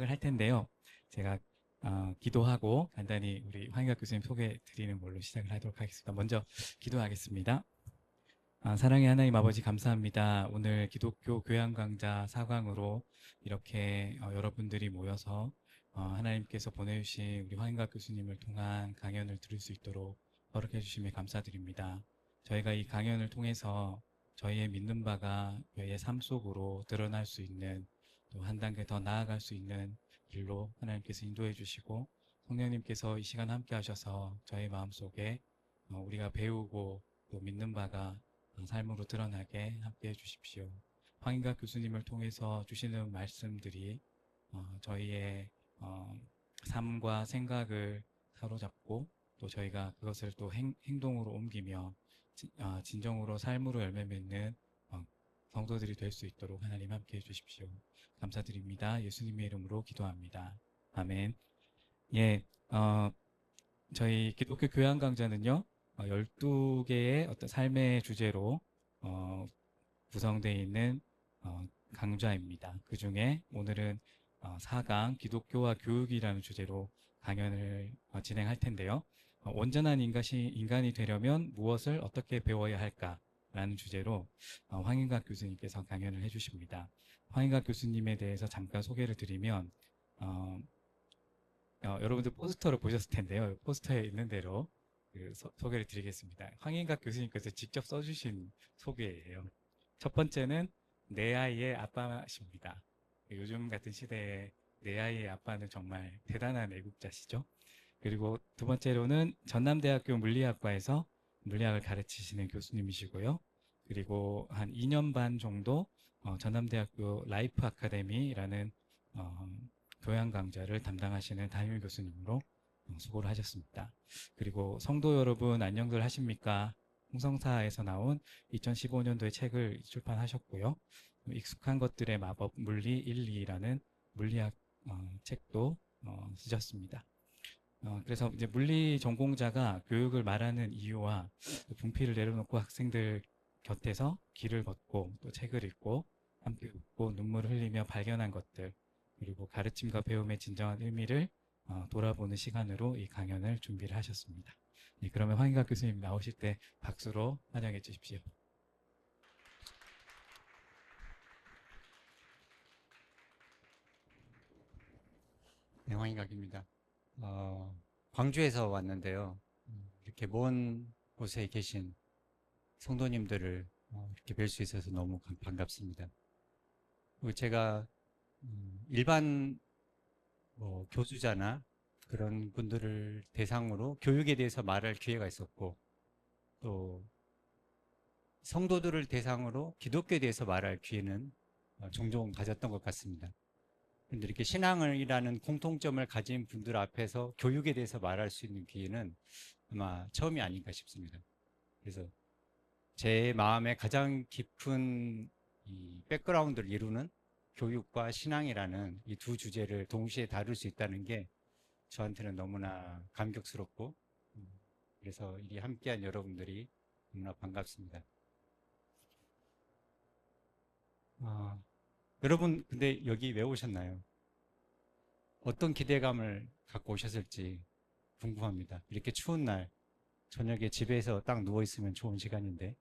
시작을 할 텐데요. 제가 기도하고 간단히 우리 황인각 교수님 소개 드리는 걸로 시작을 하도록 하겠습니다. 먼저 기도하겠습니다. 사랑의 하나님 아버지 감사합니다. 오늘 기독교 교양 강좌 4강으로 이렇게 여러분들이 모여서 하나님께서 보내주신 우리 황인각 교수님을 통한 강연을 들을 수 있도록 허락해 주심에 감사드립니다. 저희가 이 강연을 통해서 저희의 믿는 바가 저희의 삶 속으로 드러날 수 있는, 또 한 단계 더 나아갈 수 있는 길로 하나님께서 인도해 주시고, 성령님께서 이 시간 함께 하셔서 저희 마음속에 우리가 배우고 또 믿는 바가 삶으로 드러나게 함께 해주십시오. 황인각 교수님을 통해서 주시는 말씀들이 저희의 삶과 생각을 사로잡고, 또 저희가 그것을 또 행동으로 옮기며 진정으로 삶으로 열매 맺는 성도들이 될 수 있도록 하나님 함께 해주십시오. 감사드립니다. 예수님의 이름으로 기도합니다. 아멘. 예, 저희 기독교 교양 강좌는요, 12개의 어떤 삶의 주제로 구성되어 있는 강좌입니다. 그 중에 오늘은 4강 기독교와 교육이라는 주제로 강연을 진행할 텐데요. 온전한 인간이 되려면 무엇을 어떻게 배워야 할까라는 주제로 황인각 교수님께서 강연을 해주십니다. 황인각 교수님에 대해서 잠깐 소개를 드리면 여러분들 포스터를 보셨을 텐데요. 포스터에 있는 대로 소개를 드리겠습니다. 황인각 교수님께서 직접 써주신 소개예요. 첫 번째는 내 아이의 아빠십니다. 요즘 같은 시대에 내 아이의 아빠는 정말 대단한 애국자시죠. 그리고 두 번째로는 전남대학교 물리학과에서 물리학을 가르치시는 교수님이시고요. 그리고 한 2년 반 정도 전남대학교 라이프 아카데미라는 교양 강좌를 담당하시는 담임 교수님으로 수고를 하셨습니다. 그리고 성도 여러분 안녕들 하십니까? 홍성사에서 나온 2015년도에 책을 출판하셨고요. 익숙한 것들의 마법 물리 1, 2라는 물리학 책도 쓰셨습니다. 그래서 이제 물리 전공자가 교육을 말하는 이유와 분필을 내려놓고 학생들 곁에서 길을 걷고 또 책을 읽고 함께 웃고 눈물을 흘리며 발견한 것들, 그리고 가르침과 배움의 진정한 의미를 돌아보는 시간으로 이 강연을 준비를 하셨습니다. 네, 그러면 황인각 교수님 나오실 때 박수로 환영해 주십시오. 네, 황인각입니다. 광주에서 왔는데요. 이렇게 먼 곳에 계신 성도님들을 이렇게 뵐 수 있어서 너무 반갑습니다. 그리고 제가 일반 교수자나 그런 분들을 대상으로 교육에 대해서 말할 기회가 있었고, 또 성도들을 대상으로 기독교에 대해서 말할 기회는 종종 가졌던 것 같습니다. 근데 이렇게 신앙이라는 공통점을 가진 분들 앞에서 교육에 대해서 말할 수 있는 기회는 아마 처음이 아닌가 싶습니다. 그래서 제 마음에 가장 깊은 이 백그라운드를 이루는 교육과 신앙이라는 이 두 주제를 동시에 다룰 수 있다는 게 저한테는 너무나 감격스럽고, 그래서 이 함께한 여러분들이 너무나 반갑습니다. 여러분 근데 여기 왜 오셨나요? 어떤 기대감을 갖고 오셨을지 궁금합니다. 이렇게 추운 날 저녁에 집에서 딱 누워 있으면 좋은 시간인데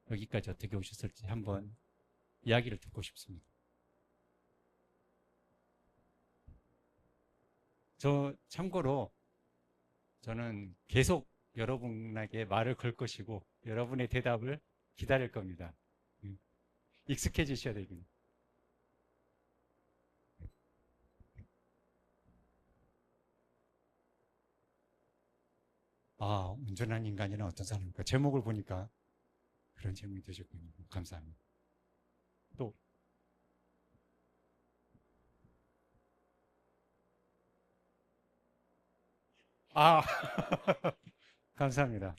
여기까지 어떻게 오셨을지 한번 이야기를 듣고 싶습니다. 참고로 저는 계속 여러분에게 말을 걸 것이고 여러분의 대답을 기다릴 겁니다. 익숙해지셔야 됩니다. 온전한 인간이란 어떤 사람입니까? 제목을 보니까 그런 질문이 되셨군요. 감사합니다. 또, 아, 감사합니다.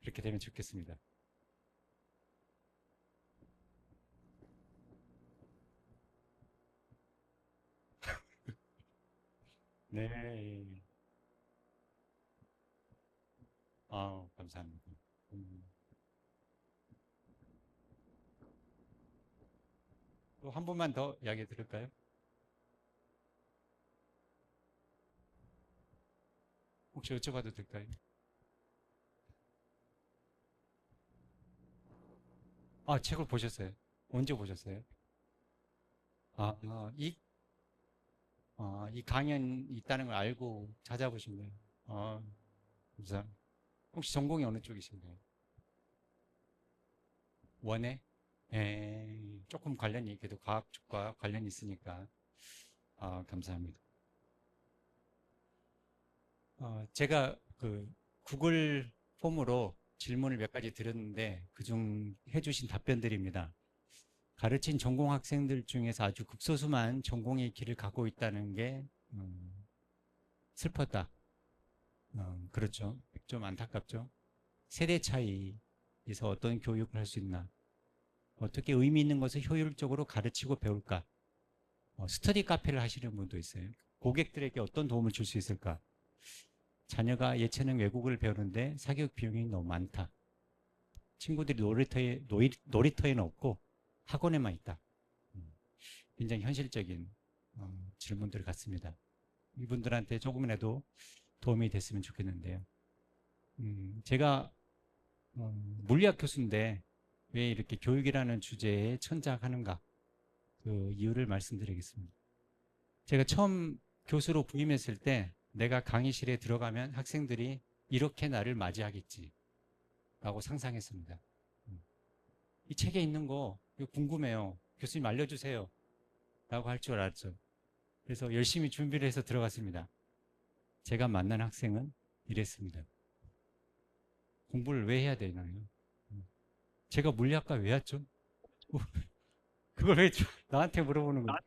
그렇게 되면 좋겠습니다. 네. 감사합니다. 음, 또 한 번만 더 이야기 들을까요? 혹시 여쭤봐도 될까요? 아, 책을 보셨어요? 언제 보셨어요? 아, 이 강연이 있다는 걸 알고 찾아보신 거예요? 아, 감사합니다. 혹시 전공이 어느 쪽이신가요? 원예? 예, 조금 관련이, 그래도 과학 쪽과 관련이 있으니까. 아, 감사합니다. 제가 그 구글 폼으로 질문을 몇 가지 드렸는데 그중 해주신 답변들입니다. 가르친 전공 학생들 중에서 아주 극소수만 전공의 길을 가고 있다는 게 슬펐다. 그렇죠. 좀 안타깝죠. 세대 차이에서 어떤 교육을 할 수 있나? 어떻게 의미 있는 것을 효율적으로 가르치고 배울까? 스터디 카페를 하시는 분도 있어요. 고객들에게 어떤 도움을 줄 수 있을까? 자녀가 예체능 외국어를 배우는데 사교육 비용이 너무 많다. 친구들이 놀이터에는 없고 학원에만 있다. 굉장히 현실적인 질문들 같습니다. 이분들한테 조금이라도 도움이 됐으면 좋겠는데요. 제가 물리학 교수인데 왜 이렇게 교육이라는 주제에 천착하는가? 그 이유를 말씀드리겠습니다. 제가 처음 교수로 부임했을 때 내가 강의실에 들어가면 학생들이 이렇게 나를 맞이하겠지 라고 상상했습니다. 이 책에 있는 거 이거 궁금해요. 교수님 알려주세요 라고 할 줄 알았죠. 그래서 열심히 준비를 해서 들어갔습니다. 제가 만난 학생은 이랬습니다. 공부를 왜 해야 되나요? 제가 물리학과 왜 왔죠? 그걸 왜 나한테 물어보는 거예요?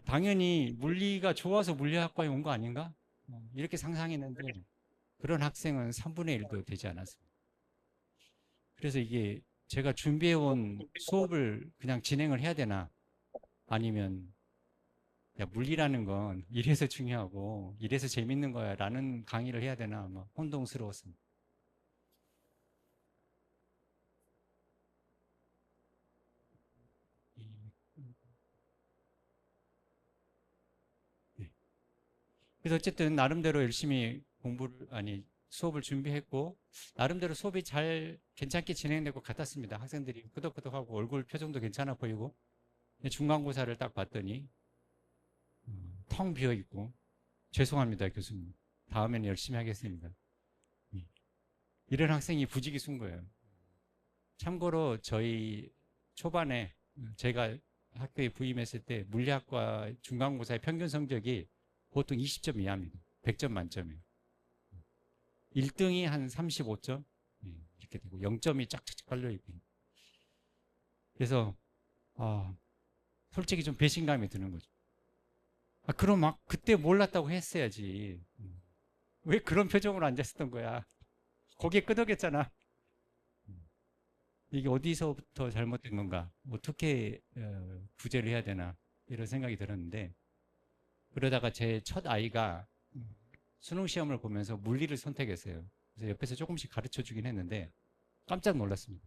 당연히 물리가 좋아서 물리학과에 온 거 아닌가? 이렇게 상상했는데 그런 학생은 3분의 1도 되지 않았습니다. 그래서 이게 제가 준비해온 수업을 그냥 진행을 해야 되나? 아니면 야, 물리라는 건 이래서 중요하고 이래서 재밌는 거야 라는 강의를 해야 되나? 막 혼동스러웠습니다. 네. 그래서 어쨌든 나름대로 열심히 수업을 준비했고 나름대로 수업이 잘 괜찮게 진행될 것 같았습니다. 학생들이 끄덕끄덕하고 얼굴 표정도 괜찮아 보이고 중간고사를 딱 봤더니 텅 비어 있고 죄송합니다 교수님. 다음에는 열심히 하겠습니다. 이런 학생이 부지기수인 거예요. 참고로 저희 초반에 제가 학교에 부임했을 때 물리학과 중간고사의 평균 성적이 보통 20점 이하입니다. 100점 만점이에요. 1등이 한 35점 이렇게 되고 0점이 쫙쫙 깔려 있고 그래서 솔직히 좀 배신감이 드는 거죠. 그럼 막 그때 몰랐다고 했어야지. 왜 그런 표정으로 앉았었던 거야? 고개 끄덕였잖아. 이게 어디서부터 잘못된 건가? 어떻게 구제를 해야 되나? 이런 생각이 들었는데 그러다가 제 첫 아이가 수능 시험을 보면서 물리를 선택했어요. 그래서 옆에서 조금씩 가르쳐 주긴 했는데 깜짝 놀랐습니다.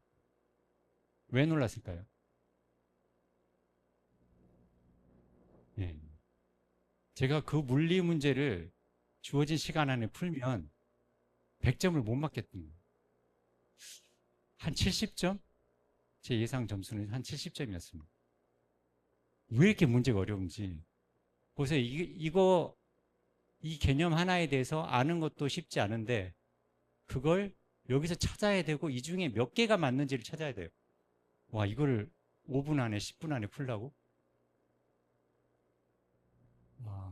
왜 놀랐을까요? 예. 제가 그 물리 문제를 주어진 시간 안에 풀면 100점을 못 맞겠던 거예요. 한 70점? 제 예상 점수는 한 70점이었습니다. 왜 이렇게 문제가 어려운지. 보세요. 이 개념 하나에 대해서 아는 것도 쉽지 않은데 그걸 여기서 찾아야 되고 이 중에 몇 개가 맞는지를 찾아야 돼요. 와, 이거를 5분 안에 10분 안에 풀라고? 와.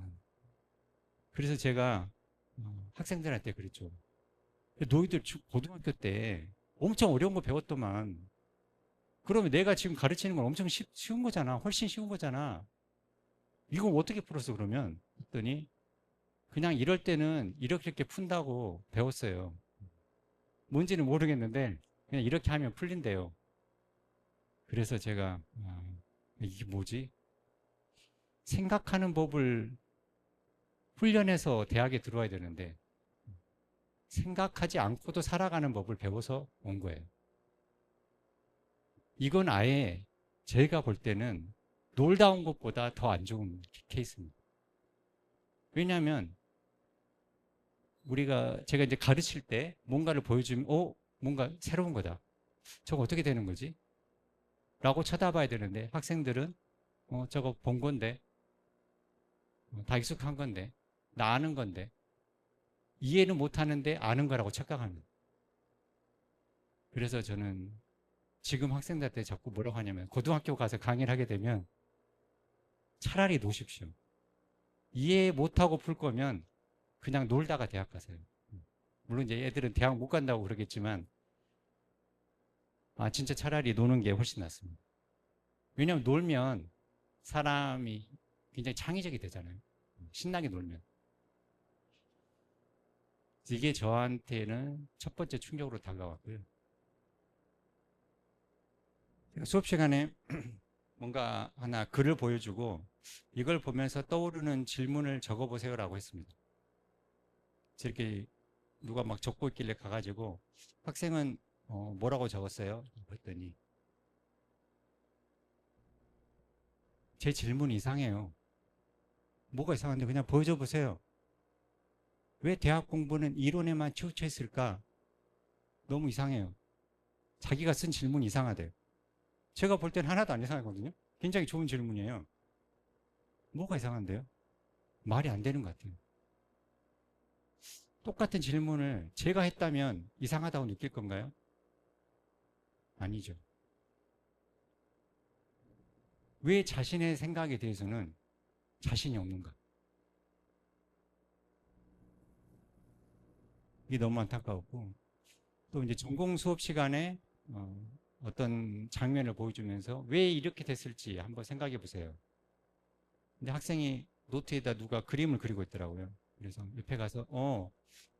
그래서 제가 학생들한테 그랬죠. 너희들 고등학교 때 엄청 어려운 거 배웠더만 그러면 내가 지금 가르치는 건 엄청 쉬운 거잖아. 훨씬 쉬운 거잖아. 이거 어떻게 풀었어 그러면? 했더니 그냥 이럴 때는 이렇게 푼다고 배웠어요. 뭔지는 모르겠는데 그냥 이렇게 하면 풀린대요. 그래서 제가 이게 뭐지? 생각하는 법을 훈련해서 대학에 들어와야 되는데 생각하지 않고도 살아가는 법을 배워서 온 거예요. 이건 아예 제가 볼 때는 놀다 온 것보다 더 안 좋은 케이스입니다. 왜냐하면 제가 이제 가르칠 때 뭔가를 보여주면 뭔가 새로운 거다. 저거 어떻게 되는 거지? 라고 쳐다봐야 되는데 학생들은 저거 본 건데 다 익숙한 건데 나 아는 건데 이해는 못 하는데 아는 거라고 착각합니다. 그래서 저는 지금 학생들한테 자꾸 뭐라고 하냐면 고등학교 가서 강의를 하게 되면 차라리 노십시오. 이해 못하고 풀 거면 그냥 놀다가 대학 가세요. 물론 이제 애들은 대학 못 간다고 그러겠지만 진짜 차라리 노는 게 훨씬 낫습니다. 왜냐하면 놀면 사람이 굉장히 창의적이 되잖아요. 신나게 놀면. 이게 저한테는 첫 번째 충격으로 다가왔고요. 수업 시간에 뭔가 하나 글을 보여주고 이걸 보면서 떠오르는 질문을 적어보세요라고 했습니다. 이렇게 누가 막 적고 있길래 가가지고 학생은 뭐라고 적었어요? 그랬더니 제 질문이 이상해요. 뭐가 이상한데 그냥 보여줘 보세요. 왜 대학 공부는 이론에만 치우쳐 있을까? 너무 이상해요. 자기가 쓴 질문이 이상하대요. 제가 볼 땐 하나도 안 이상하거든요. 굉장히 좋은 질문이에요. 뭐가 이상한데요? 말이 안 되는 것 같아요. 똑같은 질문을 제가 했다면 이상하다고 느낄 건가요? 아니죠. 왜 자신의 생각에 대해서는 자신이 없는가? 이게 너무 안타까웠고, 또 이제 전공 수업 시간에 어떤 장면을 보여주면서 왜 이렇게 됐을지 한번 생각해 보세요. 근데 학생이 노트에다 누가 그림을 그리고 있더라고요. 그래서 옆에 가서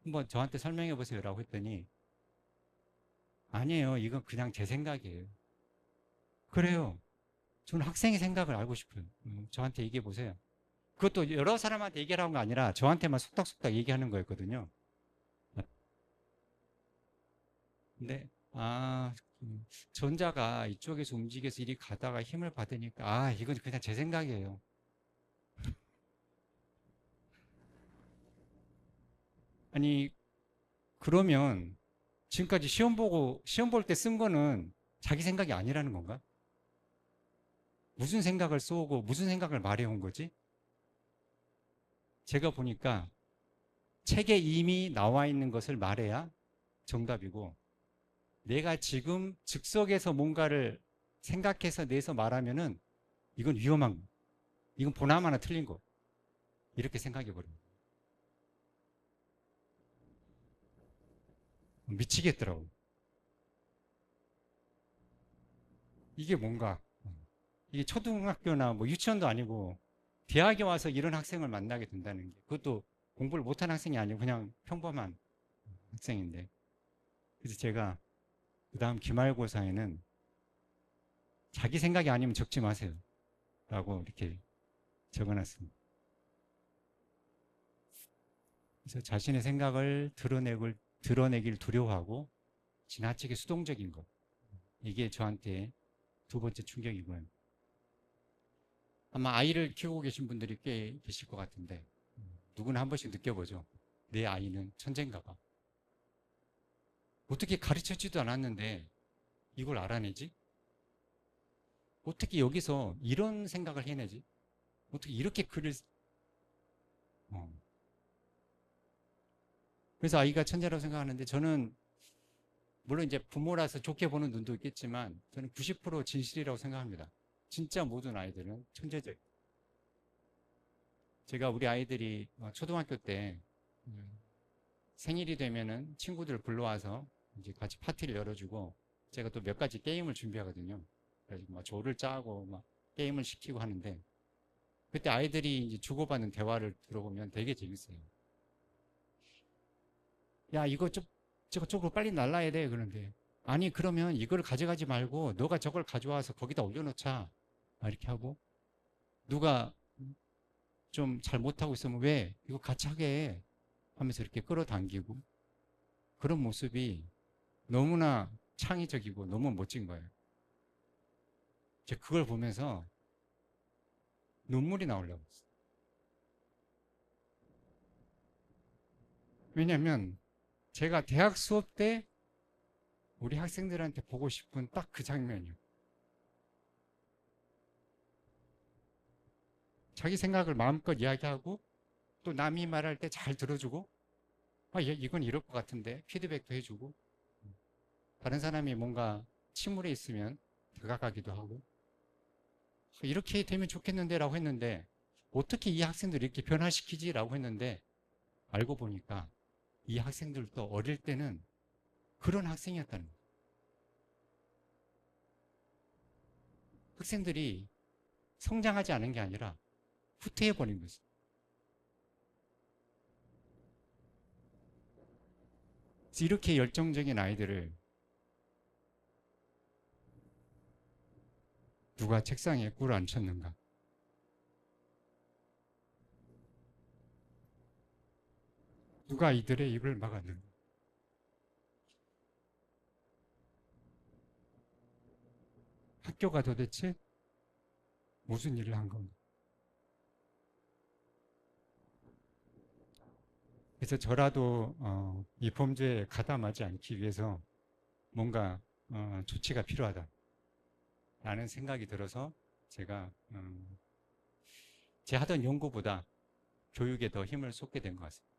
한번 저한테 설명해 보세요 라고 했더니 아니에요. 이건 그냥 제 생각이에요. 그래요. 저는 학생의 생각을 알고 싶어요. 저한테 얘기해 보세요. 그것도 여러 사람한테 얘기하는 거 아니라 저한테만 속닥속닥 얘기하는 거였거든요. 근데 전자가 이쪽에서 움직여서 이리 가다가 힘을 받으니까 이건 그냥 제 생각이에요. 아니 그러면 지금까지 시험 볼 때 쓴 거는 자기 생각이 아니라는 건가? 무슨 생각을 쏘고 무슨 생각을 말해온 거지? 제가 보니까 책에 이미 나와 있는 것을 말해야 정답이고 내가 지금 즉석에서 뭔가를 생각해서 내서 말하면은 이건 위험한 거. 이건 보나마나 틀린 거. 이렇게 생각해 버립니다. 미치겠더라고. 이게 뭔가 이게 초등학교나 뭐 유치원도 아니고 대학에 와서 이런 학생을 만나게 된다는 게 그것도 공부를 못한 학생이 아니고 그냥 평범한 학생인데 그래서 제가 그 다음 기말고사에는 자기 생각이 아니면 적지 마세요 라고 이렇게 적어놨습니다. 그래서 자신의 생각을 드러내길 두려워하고 지나치게 수동적인 것 이게 저한테 두 번째 충격이고요. 아마 아이를 키우고 계신 분들이 꽤 계실 것 같은데 누구나 한 번씩 느껴보죠. 내 아이는 천재인가 봐. 어떻게 가르쳐지도 않았는데 이걸 알아내지? 어떻게 여기서 이런 생각을 해내지? 어떻게 이렇게 글을 그래서 아이가 천재라고 생각하는데 저는 물론 이제 부모라서 좋게 보는 눈도 있겠지만 저는 90% 진실이라고 생각합니다. 진짜 모든 아이들은 천재적. 제가 우리 아이들이 초등학교 때 생일이 되면은 친구들 불러와서 이제 같이 파티를 열어주고 제가 또 몇 가지 게임을 준비하거든요. 그래서 막 조를 짜고 막 게임을 시키고 하는데 그때 아이들이 이제 주고받는 대화를 들어보면 되게 재밌어요. 야, 저거 쪽으로 빨리 날라야 돼. 그런데 아니 그러면 이걸 가져가지 말고 너가 저걸 가져와서 거기다 올려놓자. 이렇게 하고 누가 좀 잘 못하고 있으면 왜 이거 같이 하게 해. 하면서 이렇게 끌어당기고 그런 모습이 너무나 창의적이고 너무 멋진 거예요. 제가 그걸 보면서 눈물이 나오려고 했어요. 왜냐하면 제가 대학 수업 때 우리 학생들한테 보고 싶은 딱 그 장면이요. 자기 생각을 마음껏 이야기하고 또 남이 말할 때 잘 들어주고 이건 이럴 것 같은데 피드백도 해주고 다른 사람이 뭔가 침울해 있으면 다가가기도 하고 이렇게 되면 좋겠는데 라고 했는데 어떻게 이 학생들을 이렇게 변화시키지 라고 했는데 알고 보니까 이 학생들도 어릴 때는 그런 학생이었다는 거예요. 학생들이 성장하지 않은 게 아니라 후퇴해버린 거죠. 그래서 이렇게 열정적인 아이들을 누가 책상에 꿀 앉혔는가? 누가 이들의 입을 막았는가? 학교가 도대체 무슨 일을 한 건가? 그래서 저라도 이 범죄에 가담하지 않기 위해서 뭔가 조치가 필요하다라는 생각이 들어서 제가 제 하던 연구보다 교육에 더 힘을 쏟게 된 것 같습니다.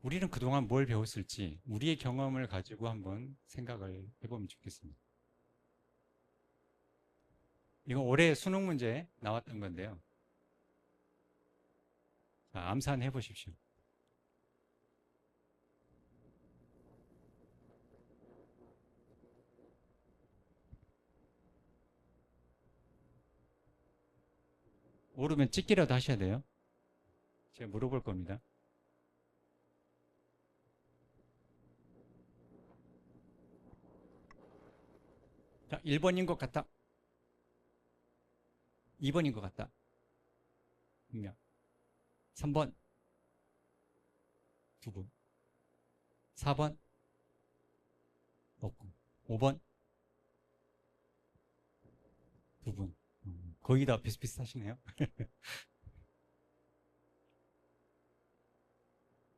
우리는 그동안 뭘 배웠을지 우리의 경험을 가지고 한번 생각을 해보면 좋겠습니다. 이거 올해 수능 문제 나왔던 건데요. 자, 암산해 보십시오. 모르면 찍기라도 하셔야 돼요. 제가 물어볼 겁니다. 자, 1번인 것 같다. 2번인 것 같다. 분명. 3번. 2분. 4번. 없고. 5번. 2분. 거의 다 비슷비슷하시네요.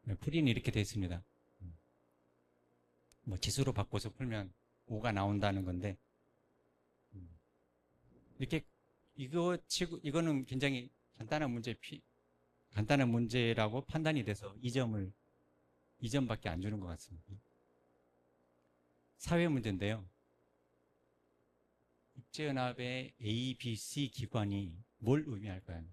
네, 풀이는 이렇게 되어 있습니다. 뭐 지수로 바꿔서 풀면 5가 나온다는 건데 이렇게 이거는 굉장히 간단한 문제라고 판단이 돼서 2점밖에 안 주는 것 같습니다. 사회 문제인데요. 국제연합의 A, B, C 기관이 뭘 의미할까요?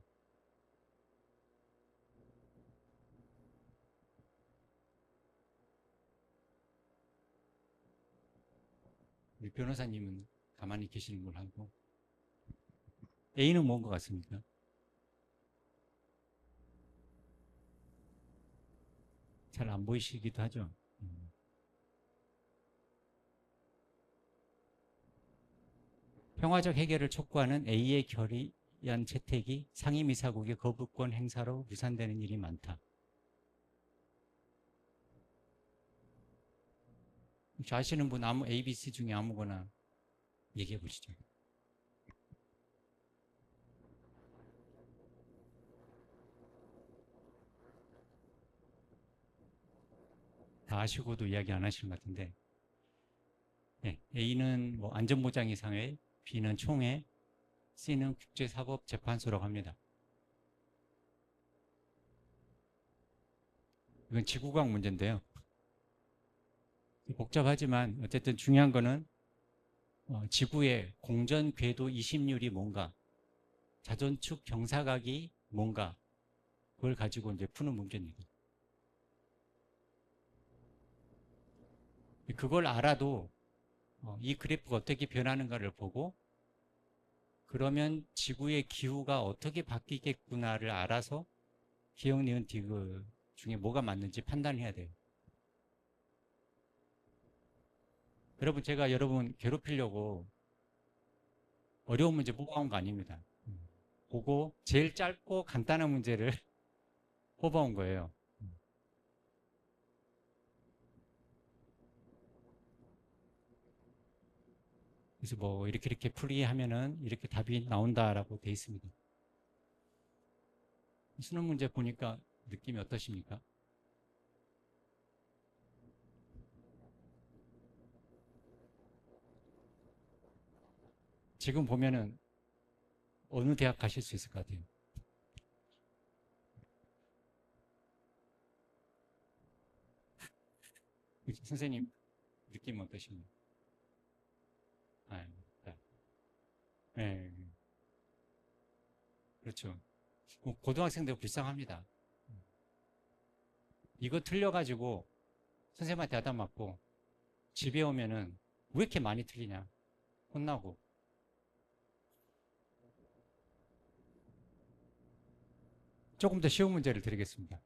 우리 변호사님은 가만히 계시는 걸 알고 A는 뭔 것 같습니까? 잘 안 보이시기도 하죠. 평화적 해결을 촉구하는 A의 결의한 채택이 상임이사국의 거부권 행사로 무산되는 일이 많다. 혹시 아시는 분 A, B, C 중에 아무거나 얘기해 보시죠. 다 아시고도 이야기 안 하실 것 같은데 네, A는 뭐 안전보장이사회, B는 총회, C는 국제사법재판소라고 합니다. 이건 지구과학 문제인데요. 복잡하지만 어쨌든 중요한 거는 지구의 공전 궤도 이심률이 뭔가, 자전축 경사각이 뭔가, 그걸 가지고 이제 푸는 문제입니다. 그걸 알아도 이 그래프가 어떻게 변하는가를 보고 그러면 지구의 기후가 어떻게 바뀌겠구나를 알아서 기억, 니은, 디귿 중에 뭐가 맞는지 판단해야 돼요. 여러분, 제가 여러분 괴롭히려고 어려운 문제 뽑아온 거 아닙니다. 보고 제일 짧고 간단한 문제를 뽑아온 거예요. 그래서 뭐 이렇게 풀이하면은 이렇게 답이 나온다라고 돼 있습니다. 수능 문제 보니까 느낌이 어떠십니까? 지금 보면은 어느 대학 가실 수 있을 것 같아요? 선생님 느낌 어떠십니까? 아, 네. 네, 그렇죠. 고등학생들 불쌍합니다. 이거 틀려가지고 선생님한테 야단 맞고 집에 오면은 왜 이렇게 많이 틀리냐 혼나고. 조금 더 쉬운 문제를 드리겠습니다.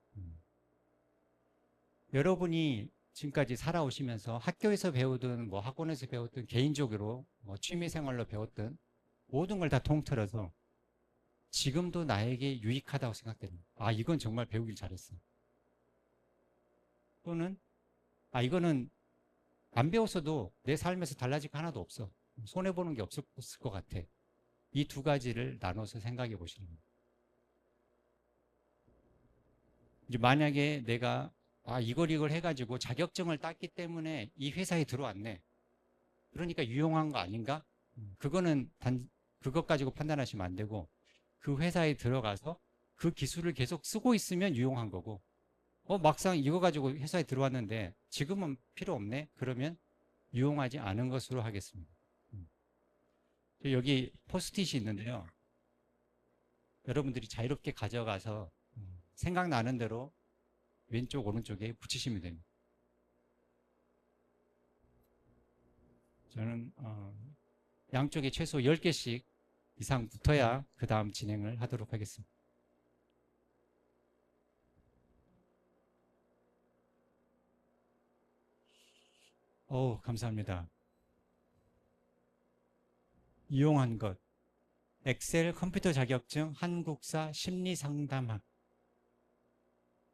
여러분이 지금까지 살아오시면서 학교에서 배우든 뭐 학원에서 배웠든 개인적으로 뭐 취미생활로 배웠든 모든 걸 다 통틀어서 지금도 나에게 유익하다고 생각됩니다. 아, 이건 정말 배우길 잘했어. 또는 아, 이거는 안 배웠어도 내 삶에서 달라질 거 하나도 없어. 손해보는 게 없을 것 같아. 이 두 가지를 나눠서 생각해 보시는 거예요. 이제 만약에 내가 아, 이걸 해가지고 자격증을 땄기 때문에 이 회사에 들어왔네. 그러니까 유용한 거 아닌가? 그거는 그것 가지고 판단하시면 안 되고 그 회사에 들어가서 그 기술을 계속 쓰고 있으면 유용한 거고 막상 이거 가지고 회사에 들어왔는데 지금은 필요 없네? 그러면 유용하지 않은 것으로 하겠습니다. 여기 포스트잇이 있는데요. 여러분들이 자유롭게 가져가서 생각나는 대로 왼쪽 오른쪽에 붙이시면 됩니다. 저는 양쪽에 최소 10개씩 이상 붙어야 그 다음 진행을 하도록 하겠습니다. 감사합니다. 이용한 것. 엑셀 컴퓨터 자격증 한국사 심리상담학.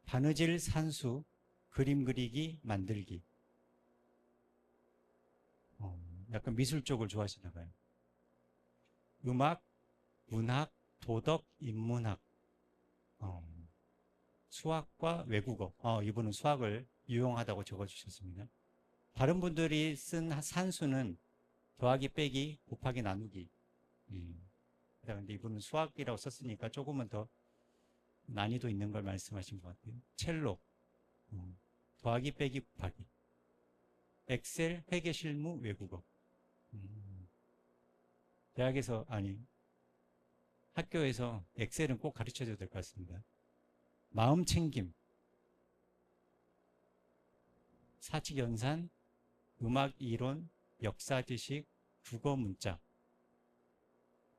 바느질 산수 그림 그리기 만들기. 약간 미술 쪽을 좋아하시나 봐요. 음악, 문학, 도덕, 인문학. 수학과 외국어. 이분은 수학을 유용하다고 적어주셨습니다. 다른 분들이 쓴 산수는 더하기 빼기 곱하기 나누기. 근데 이분은 수학이라고 썼으니까 조금은 더 난이도 있는 걸 말씀하신 것 같아요. 첼로 더하기 빼기 곱하기. 엑셀 회계 실무 외국어. 대학에서 아니 학교에서 엑셀은 꼭 가르쳐줘야 될 것 같습니다. 마음 챙김. 사직 연산, 음악 이론, 역사 지식, 국어 문자,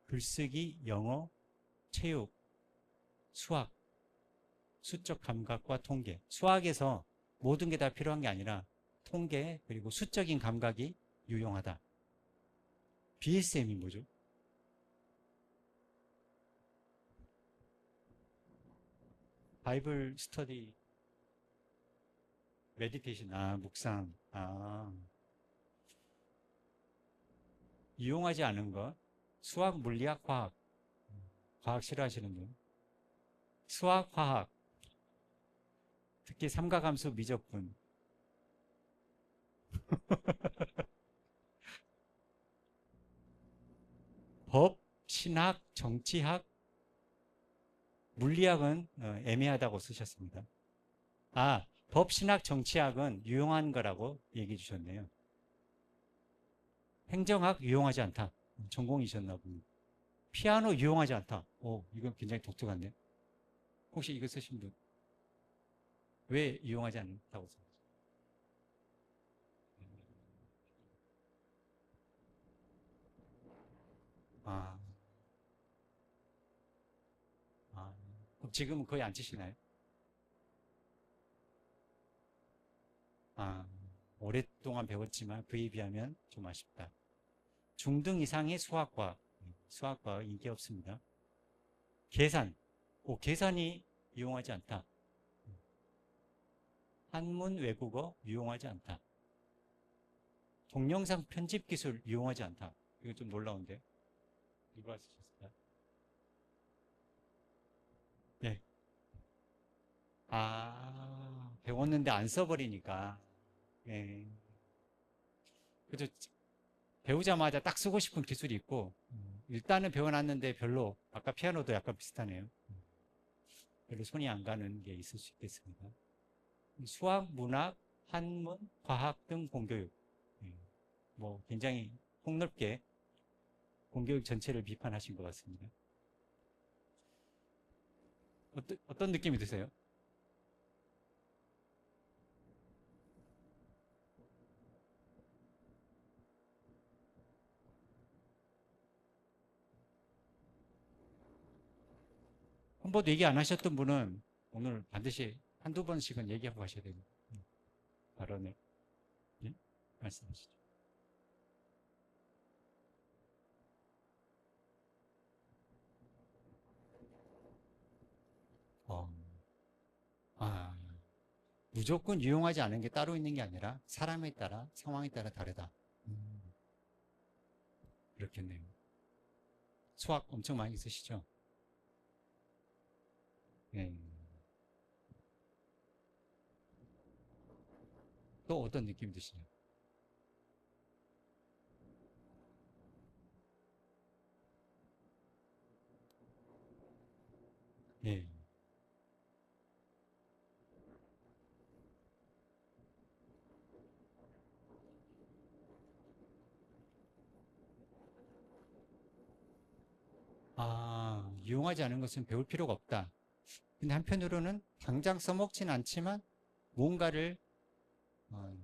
글쓰기, 영어, 체육, 수학, 수적 감각과 통계. 수학에서 모든 게 다 필요한 게 아니라 통계 그리고 수적인 감각이 유용하다. BSM이 뭐죠? 바이블 스터디 메디테이션. 묵상. 유용하지 않은 것. 수학, 물리학, 과학. 과학 싫어하시는 분. 수학, 화학. 특히 삼가함수, 미적분. 법, 신학, 정치학. 물리학은 애매하다고 쓰셨습니다. 법, 신학, 정치학은 유용한 거라고 얘기해 주셨네요. 행정학 유용하지 않다. 전공이셨나 봅니다. 피아노 유용하지 않다. 이건 굉장히 독특한데. 혹시 이거 쓰신 분? 왜 유용하지 않다고 생각하세요? 아, 그럼 지금은 거의 안 치시나요? 아, 오랫동안 배웠지만 그에 비하면 좀 아쉽다. 중등 이상의 수학과, 수학과 인기 없습니다. 계산, 계산이 유용하지 않다. 한문 외국어 유용하지 않다. 동영상 편집 기술 유용하지 않다. 이거 좀 놀라운데. 누가 쓰셨을까요? 네. 아, 배웠는데 안 써버리니까. 예. 그죠. 배우자마자 딱 쓰고 싶은 기술이 있고, 일단은 배워놨는데 별로, 아까 피아노도 약간 비슷하네요. 별로 손이 안 가는 게 있을 수 있겠습니다. 수학, 문학, 한문, 과학 등 공교육. 예. 뭐 굉장히 폭넓게 공교육 전체를 비판하신 것 같습니다. 어떤 느낌이 드세요? 한 번도 얘기 안 하셨던 분은 오늘 반드시 한두 번씩은 얘기하고 가셔야 됩니다. 발언을. 예? 말씀하시죠. 어, 아, 무조건 유용하지 않은 게 따로 있는 게 아니라 사람에 따라, 상황에 따라 다르다. 음, 그렇겠네요. 수학 엄청 많이 쓰시죠? 예. 또 어떤 느낌 드시나요? 예. 아, 유용하지 않은 것은 배울 필요가 없다. 근데 한편으로는 당장 써먹진 않지만 무언가를 어,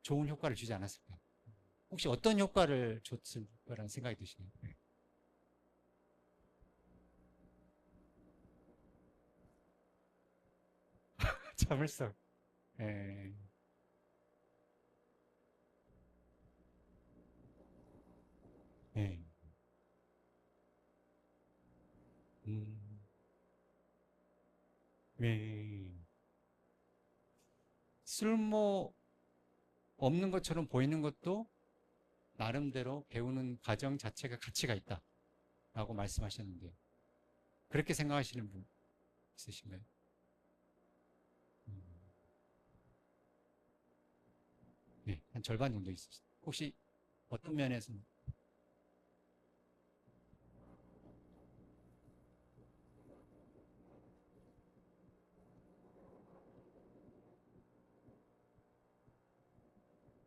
좋은 효과를 주지 않았을까? 혹시 어떤 효과를 줬을 거라는 생각이 드시나요? 자물쇠. 예. 예. 음. 예. 쓸모 없는 것처럼 보이는 것도 나름대로 배우는 과정 자체가 가치가 있다라고 말씀하셨는데 그렇게 생각하시는 분 있으신가요? 음. 네, 한 절반 정도 있으시죠. 혹시 어떤 면에서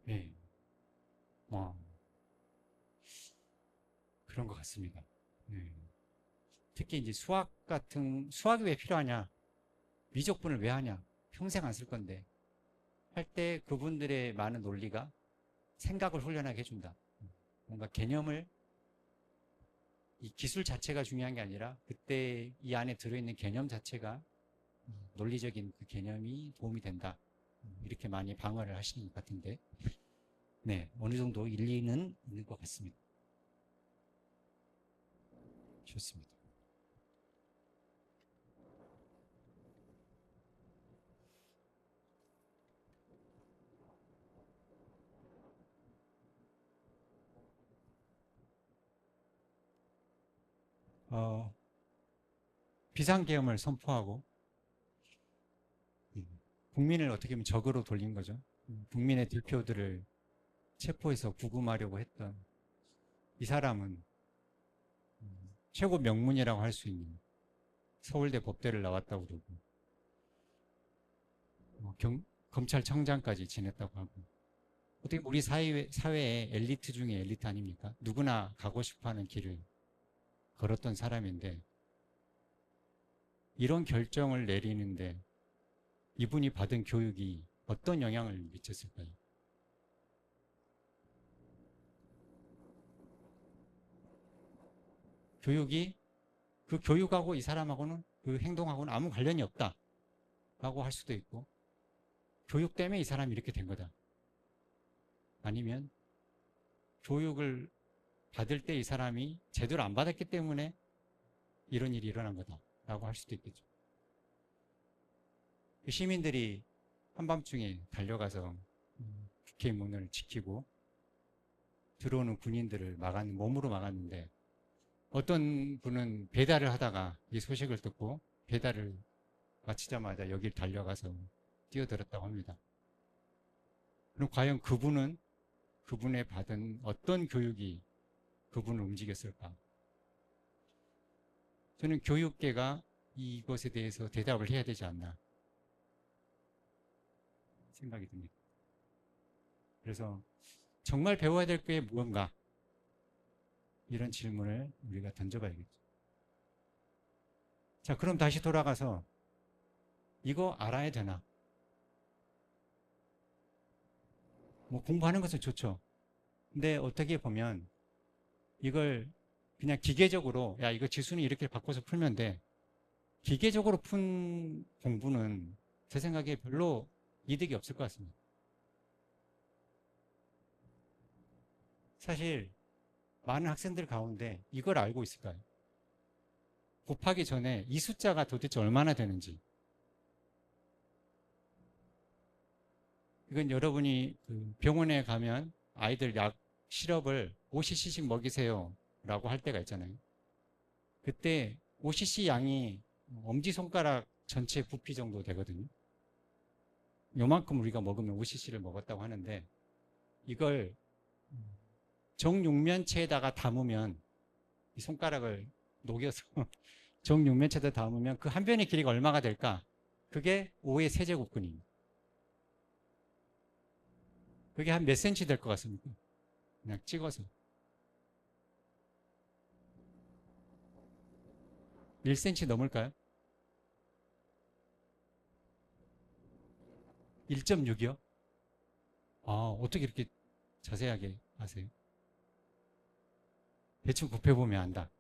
네, 어, 그런 것 같습니다. 네. 특히 이제 수학이 왜 필요하냐? 미적분을 왜 하냐? 평생 안 쓸 건데 할 때 그분들의 많은 논리가 생각을 훈련하게 해준다. 뭔가 개념을 이 기술 자체가 중요한 게 아니라 그때 이 안에 들어있는 개념 자체가 논리적인 그 개념이 도움이 된다. 이렇게 많이 방어를 하시는 것 같은데, 네, 어느 정도 일리는 있는 것 같습니다. 좋습니다. 어, 비상계엄을 선포하고, 국민을 어떻게 보면 적으로 돌린 거죠. 국민의 대표들을 체포해서 구금하려고 했던 이 사람은 최고 명문이라고 할 수 있는 서울대 법대를 나왔다고 그러고, 검찰청장까지 지냈다고 하고, 어떻게 우리 사회의 엘리트 중에 엘리트 아닙니까? 누구나 가고 싶어 하는 길을 걸었던 사람인데, 이런 결정을 내리는데 이분이 받은 교육이 어떤 영향을 미쳤을까요? 교육이 그 교육하고 이 사람하고는 그 행동하고는 아무 관련이 없다라고 할 수도 있고, 교육 때문에 이 사람이 이렇게 된 거다. 아니면 교육을 받을 때 이 사람이 제대로 안 받았기 때문에 이런 일이 일어난 거다라고 할 수도 있겠죠. 시민들이 한밤중에 달려가서 국회 문을 지키고 들어오는 군인들을 몸으로 막았는데 어떤 분은 배달을 하다가 이 소식을 듣고 배달을 마치자마자 여길 달려가서 뛰어들었다고 합니다. 그럼 과연 그분의 받은 어떤 교육이 그분을 움직였을까? 저는 교육계가 이것에 대해서 대답을 해야 되지 않나 생각이 듭니다. 그래서 정말 배워야 될 게 무언가? 이런 질문을 우리가 던져봐야겠죠. 자, 그럼 다시 돌아가서 이거 알아야 되나? 뭐 공부하는 것은 좋죠. 근데 어떻게 보면 이걸 그냥 기계적으로 야 이거 지수는 이렇게 바꿔서 풀면 돼. 기계적으로 푼 공부는 제 생각에 별로 이득이 없을 것 같습니다. 사실 많은 학생들 가운데 이걸 알고 있을까요? 곱하기 전에 이 숫자가 도대체 얼마나 되는지. 이건 여러분이 그 병원에 가면 아이들 약 시럽을 5cc씩 먹이세요 라고 할 때가 있잖아요. 그때 5cc 양이 엄지손가락 전체 부피 정도 되거든요. 요만큼 우리가 먹으면 5cc를 먹었다고 하는데 이걸 정육면체에다가 담으면 이 손가락을 녹여서 정육면체에다 담으면 그 한 변의 길이가 얼마가 될까? 그게 5의 세제곱근입니다. 그게 한 몇 센치 될 것 같습니까? 그냥 찍어서 1cm 넘을까요? 1.6이요? 아, 어떻게 이렇게 자세하게 아세요? 대충 곱해보면 안다.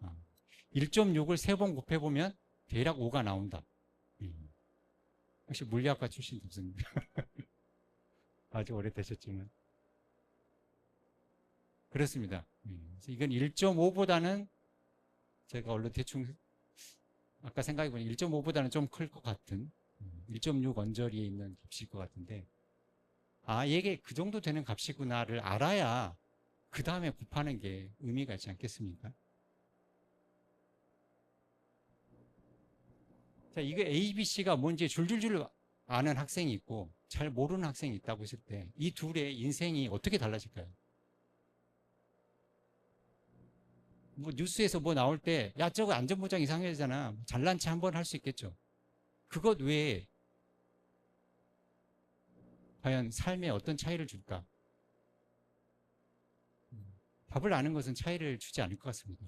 1.6을 3번 곱해보면 대략 5가 나온다. 역시 물리학과 출신 교수님. 아주 오래되셨지만. 그렇습니다. 그래서 이건 1.5보다는 제가 원래 대충 아까 생각해보니 1.5보다는 좀 클 것 같은 1.6 언저리에 있는 값일 것 같은데 이게 그 정도 되는 값이구나를 알아야 그 다음에 곱하는 게 의미가 있지 않겠습니까? 자, 이거 A, B, C가 뭔지 줄줄줄 아는 학생이 있고 잘 모르는 학생이 있다고 했을 때 이 둘의 인생이 어떻게 달라질까요? 뭐 뉴스에서 뭐 나올 때 야 저거 안전보장 이상해잖아 잘난 체 한번 할 수 있겠죠. 그것 외에 과연 삶에 어떤 차이를 줄까? 답을 아는 것은 차이를 주지 않을 것 같습니다.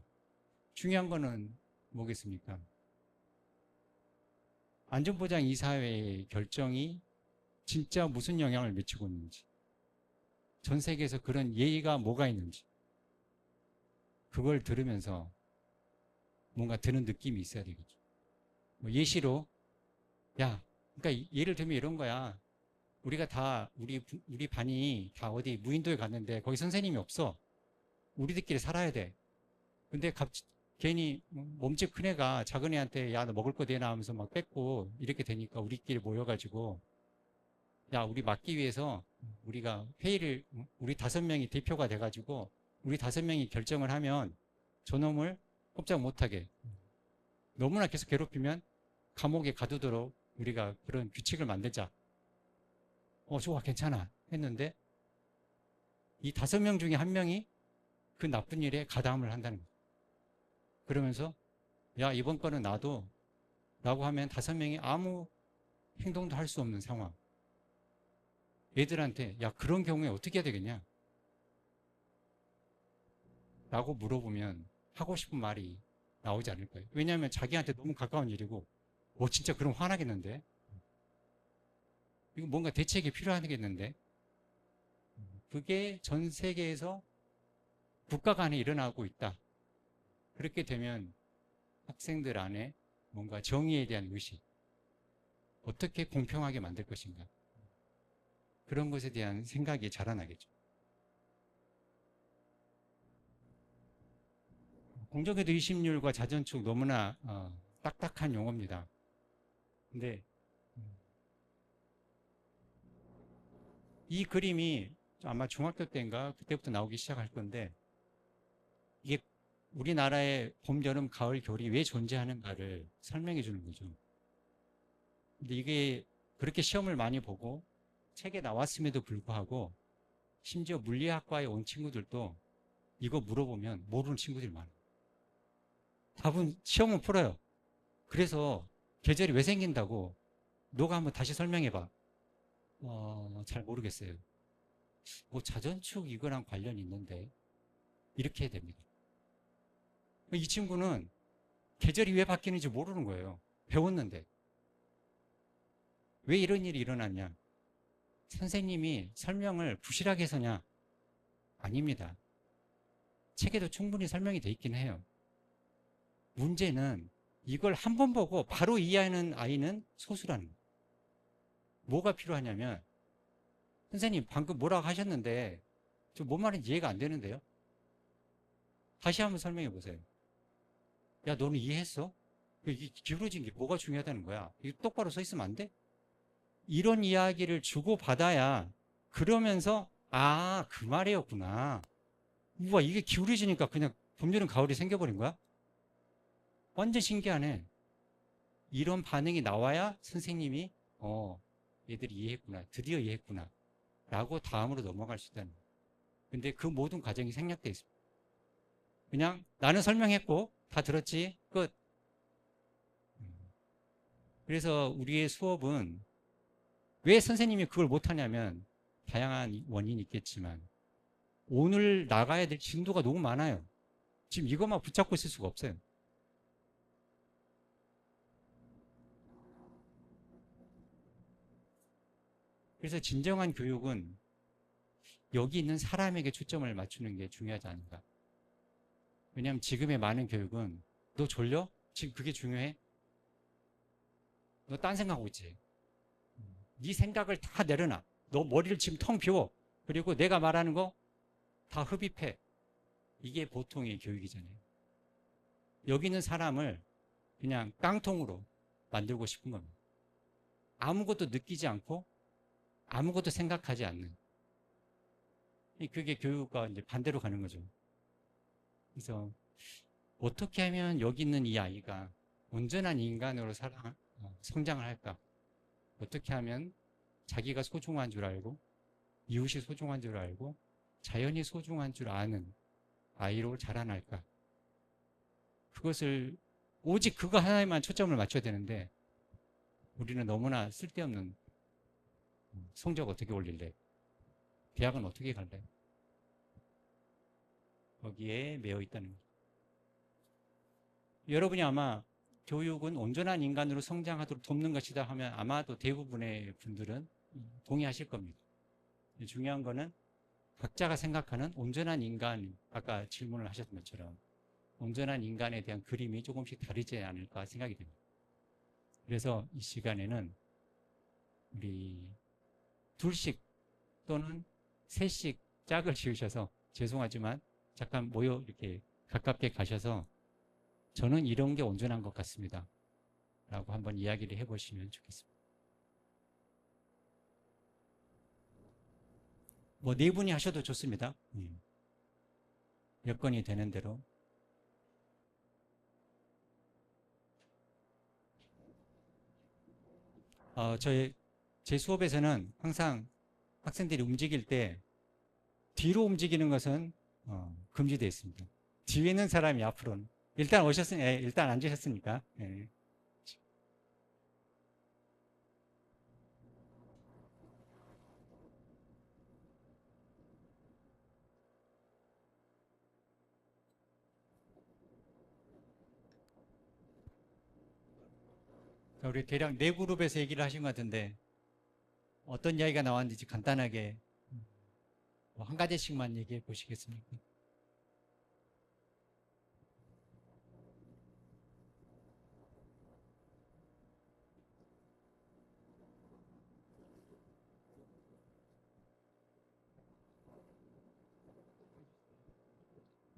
중요한 거는 뭐겠습니까? 안전보장 이사회의 결정이 진짜 무슨 영향을 미치고 있는지, 전 세계에서 그런 예의가 뭐가 있는지, 그걸 들으면서 뭔가 드는 느낌이 있어야 되겠죠. 뭐 예시로, 그러니까 예를 들면 이런 거야. 우리가 다, 우리 반이 다 어디 무인도에 갔는데 거기 선생님이 없어. 우리들끼리 살아야 돼. 근데 괜히 몸집 큰 애가 작은 애한테 야, 너 먹을 거 되나 하면서 막 뺏고 이렇게 되니까 우리끼리 모여가지고 야, 우리 막기 위해서 우리가 회의를, 우리 5명이 대표가 돼가지고 우리 5명이 결정을 하면 저놈을 꼼짝 못하게 너무나 계속 괴롭히면 감옥에 가두도록 우리가 그런 규칙을 만들자. 좋아, 괜찮아. 했는데 이 5명 중에 1명이 그 나쁜 일에 가담을 한다는 거예요. 그러면서 야, 이번 거는 나도 라고 하면 5명이 아무 행동도 할 수 없는 상황. 애들한테 야, 그런 경우에 어떻게 해야 되겠냐? 라고 물어보면 하고 싶은 말이 나오지 않을 거예요. 왜냐하면 자기한테 너무 가까운 일이고 진짜 그럼 화나겠는데? 이거 뭔가 대책이 필요하겠는데? 그게 전 세계에서 국가 간에 일어나고 있다. 그렇게 되면 학생들 안에 뭔가 정의에 대한 의식, 어떻게 공평하게 만들 것인가, 그런 것에 대한 생각이 자라나겠죠. 공정에도 의심률과 자전축 너무나 딱딱한 용어입니다. 근데 이 그림이 아마 중학교 때인가 그때부터 나오기 시작할 건데 이게 우리나라의 봄, 여름, 가을, 겨울이 왜 존재하는가를 설명해 주는 거죠. 근데 이게 그렇게 시험을 많이 보고 책에 나왔음에도 불구하고 심지어 물리학과에 온 친구들도 이거 물어보면 모르는 친구들이 많아요. 답은 시험은 풀어요. 그래서 계절이 왜 생긴다고 너가 한번 다시 설명해봐. 잘 모르겠어요. 뭐 자전축 이거랑 관련이 있는데 이렇게 해야 됩니다. 이 친구는 계절이 왜 바뀌는지 모르는 거예요. 배웠는데. 왜 이런 일이 일어났냐? 선생님이 설명을 부실하게 해서냐? 아닙니다. 책에도 충분히 설명이 돼 있긴 해요. 문제는 이걸 한 번 보고 바로 이해하는 아이는 소수라는 거예요. 뭐가 필요하냐면 선생님 방금 뭐라고 하셨는데 저 뭔 말인지 이해가 안 되는데요? 다시 한번 설명해 보세요. 야, 너는 이해했어? 이게 기울어진 게 뭐가 중요하다는 거야? 이거 똑바로 서 있으면 안 돼? 이런 이야기를 주고받아야 그러면서 아, 그 말이었구나. 우와, 이게 기울어지니까 그냥 봄, 여름, 가을이 생겨버린 거야? 완전 신기하네. 이런 반응이 나와야 선생님이 얘들이 이해했구나. 드디어 이해했구나. 라고 다음으로 넘어갈 수 있다는 거예요. 근데 그 모든 과정이 생략되어 있습니다. 그냥 나는 설명했고 다 들었지? 끝. 그래서 우리의 수업은 왜 선생님이 그걸 못하냐면 다양한 원인이 있겠지만 오늘 나가야 될 진도가 너무 많아요. 지금 이것만 붙잡고 있을 수가 없어요. 그래서 진정한 교육은 여기 있는 사람에게 초점을 맞추는 게 중요하지 않은가. 왜냐하면 지금의 많은 교육은 너 졸려? 지금 그게 중요해? 너 딴 생각하고 있지? 네 생각을 다 내려놔. 너 머리를 지금 텅 비워. 그리고 내가 말하는 거 다 흡입해. 이게 보통의 교육이잖아요. 여기 있는 사람을 그냥 깡통으로 만들고 싶은 겁니다. 아무것도 느끼지 않고 아무것도 생각하지 않는. 그게 교육과 이제 반대로 가는 거죠. 그래서 어떻게 하면 여기 있는 이 아이가 온전한 인간으로 성장을 할까? 어떻게 하면 자기가 소중한 줄 알고 이웃이 소중한 줄 알고 자연이 소중한 줄 아는 아이로 자라날까? 그것을 오직 그거 하나에만 초점을 맞춰야 되는데 우리는 너무나 쓸데없는 성적 어떻게 올릴래? 대학은 어떻게 갈래? 거기에 매여 있다는 거죠. 여러분이 아마 교육은 온전한 인간으로 성장하도록 돕는 것이다 하면 아마도 대부분의 분들은 동의하실 겁니다. 중요한 거는 각자가 생각하는 온전한 인간, 아까 질문을 하셨던 것처럼 온전한 인간에 대한 그림이 조금씩 다르지 않을까 생각이 됩니다. 그래서 이 시간에는 우리 둘씩 또는 셋씩 짝을 지으셔서 죄송하지만 잠깐 모여 이렇게 가깝게 가셔서 저는 이런 게 온전한 것 같습니다. 라고 한번 이야기를 해보시면 좋겠습니다. 뭐 네 분이 하셔도 좋습니다. 여건이 되는 대로. 제 수업에서는 항상 학생들이 움직일 때 뒤로 움직이는 것은 금지되어 있습니다. 뒤에 있는 사람이 앞으로는 일단 일단 앉으셨으니까. 예. 우리 대략 네 그룹에서 얘기를 하신 것 같은데 어떤 이야기가 나왔는지 간단하게 한 가지씩만 얘기해 보시겠습니까?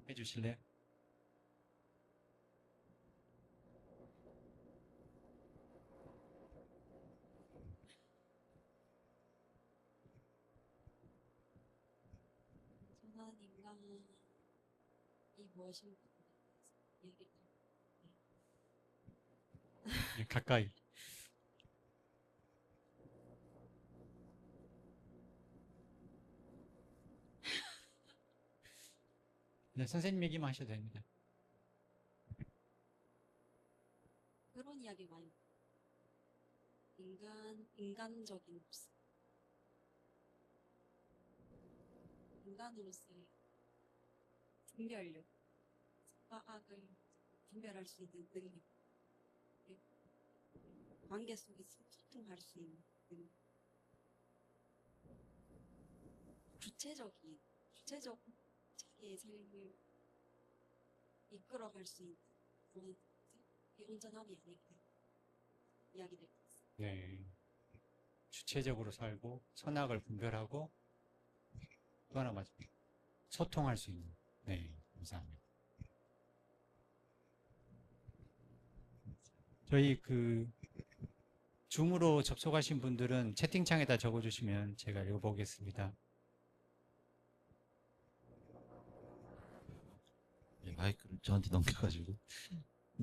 해주실래요? 무엇인가 얘기를 예, 가까이. 네, 선생님 얘기만 하셔도 됩니다. 그런 이야기 많이 인간적인 모습 인간으로서의 분별력 선과 악을 분별할 수 있는 능력 그리고 관계 속에서 소통할 수 있는 능력 주체적으로 자기의 삶을 이끌어갈 수 있는 그런 게 온전함이 아닐까 이야기될 것 같습니다. 네. 주체적으로 살고 선악을 분별하고 또 하나 맞죠. 소통할 수 있는. 네, 감사합니다. 저희 줌으로 접속하신 분들은 채팅창에다 적어주시면 제가 읽어보겠습니다. 예, 마이크를 저한테 넘겨가지고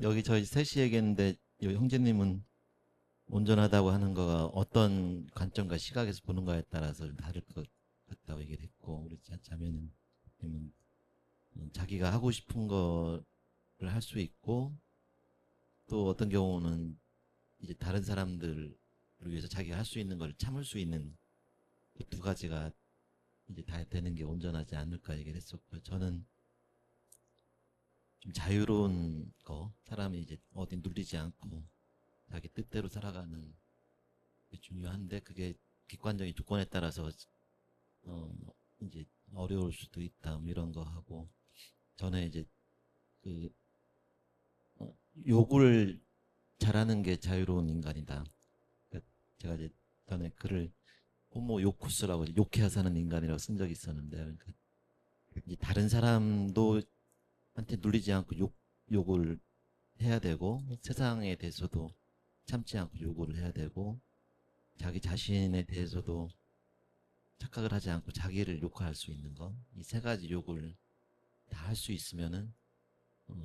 여기 저희 셋이 얘기했는데 요 형제님은 온전하다고 하는 거가 어떤 관점과 시각에서 보는 거에 따라서 좀 다를 것 같다고 얘기를 했고 우리 자매는 자기가 하고 싶은 거를 할 수 있고 또 어떤 경우는 이제 다른 사람들을 위해서 자기가 할 수 있는 걸 참을 수 있는 그 두 가지가 이제 다 되는 게 온전하지 않을까 얘기를 했었고요. 저는 좀 자유로운 거, 사람이 이제 어디 눌리지 않고 자기 뜻대로 살아가는 게 중요한데 그게 객관적인 조건에 따라서 이제 어려울 수도 있다 뭐 이런 거 하고 저는 이제 그 욕을 잘하는 게 자유로운 인간이다. 그러니까 제가 이제 전에 글을 호모 요쿠스라고 욕해야 사는 인간이라고 쓴 적이 있었는데 그러니까 이제 다른 사람도 한테 눌리지 않고 욕을 해야 되고 세상에 대해서도 참지 않고 요구를 해야 되고 자기 자신에 대해서도 착각을 하지 않고 자기를 욕할 수 있는 거 이 세 가지 욕을 다 할 수 있으면은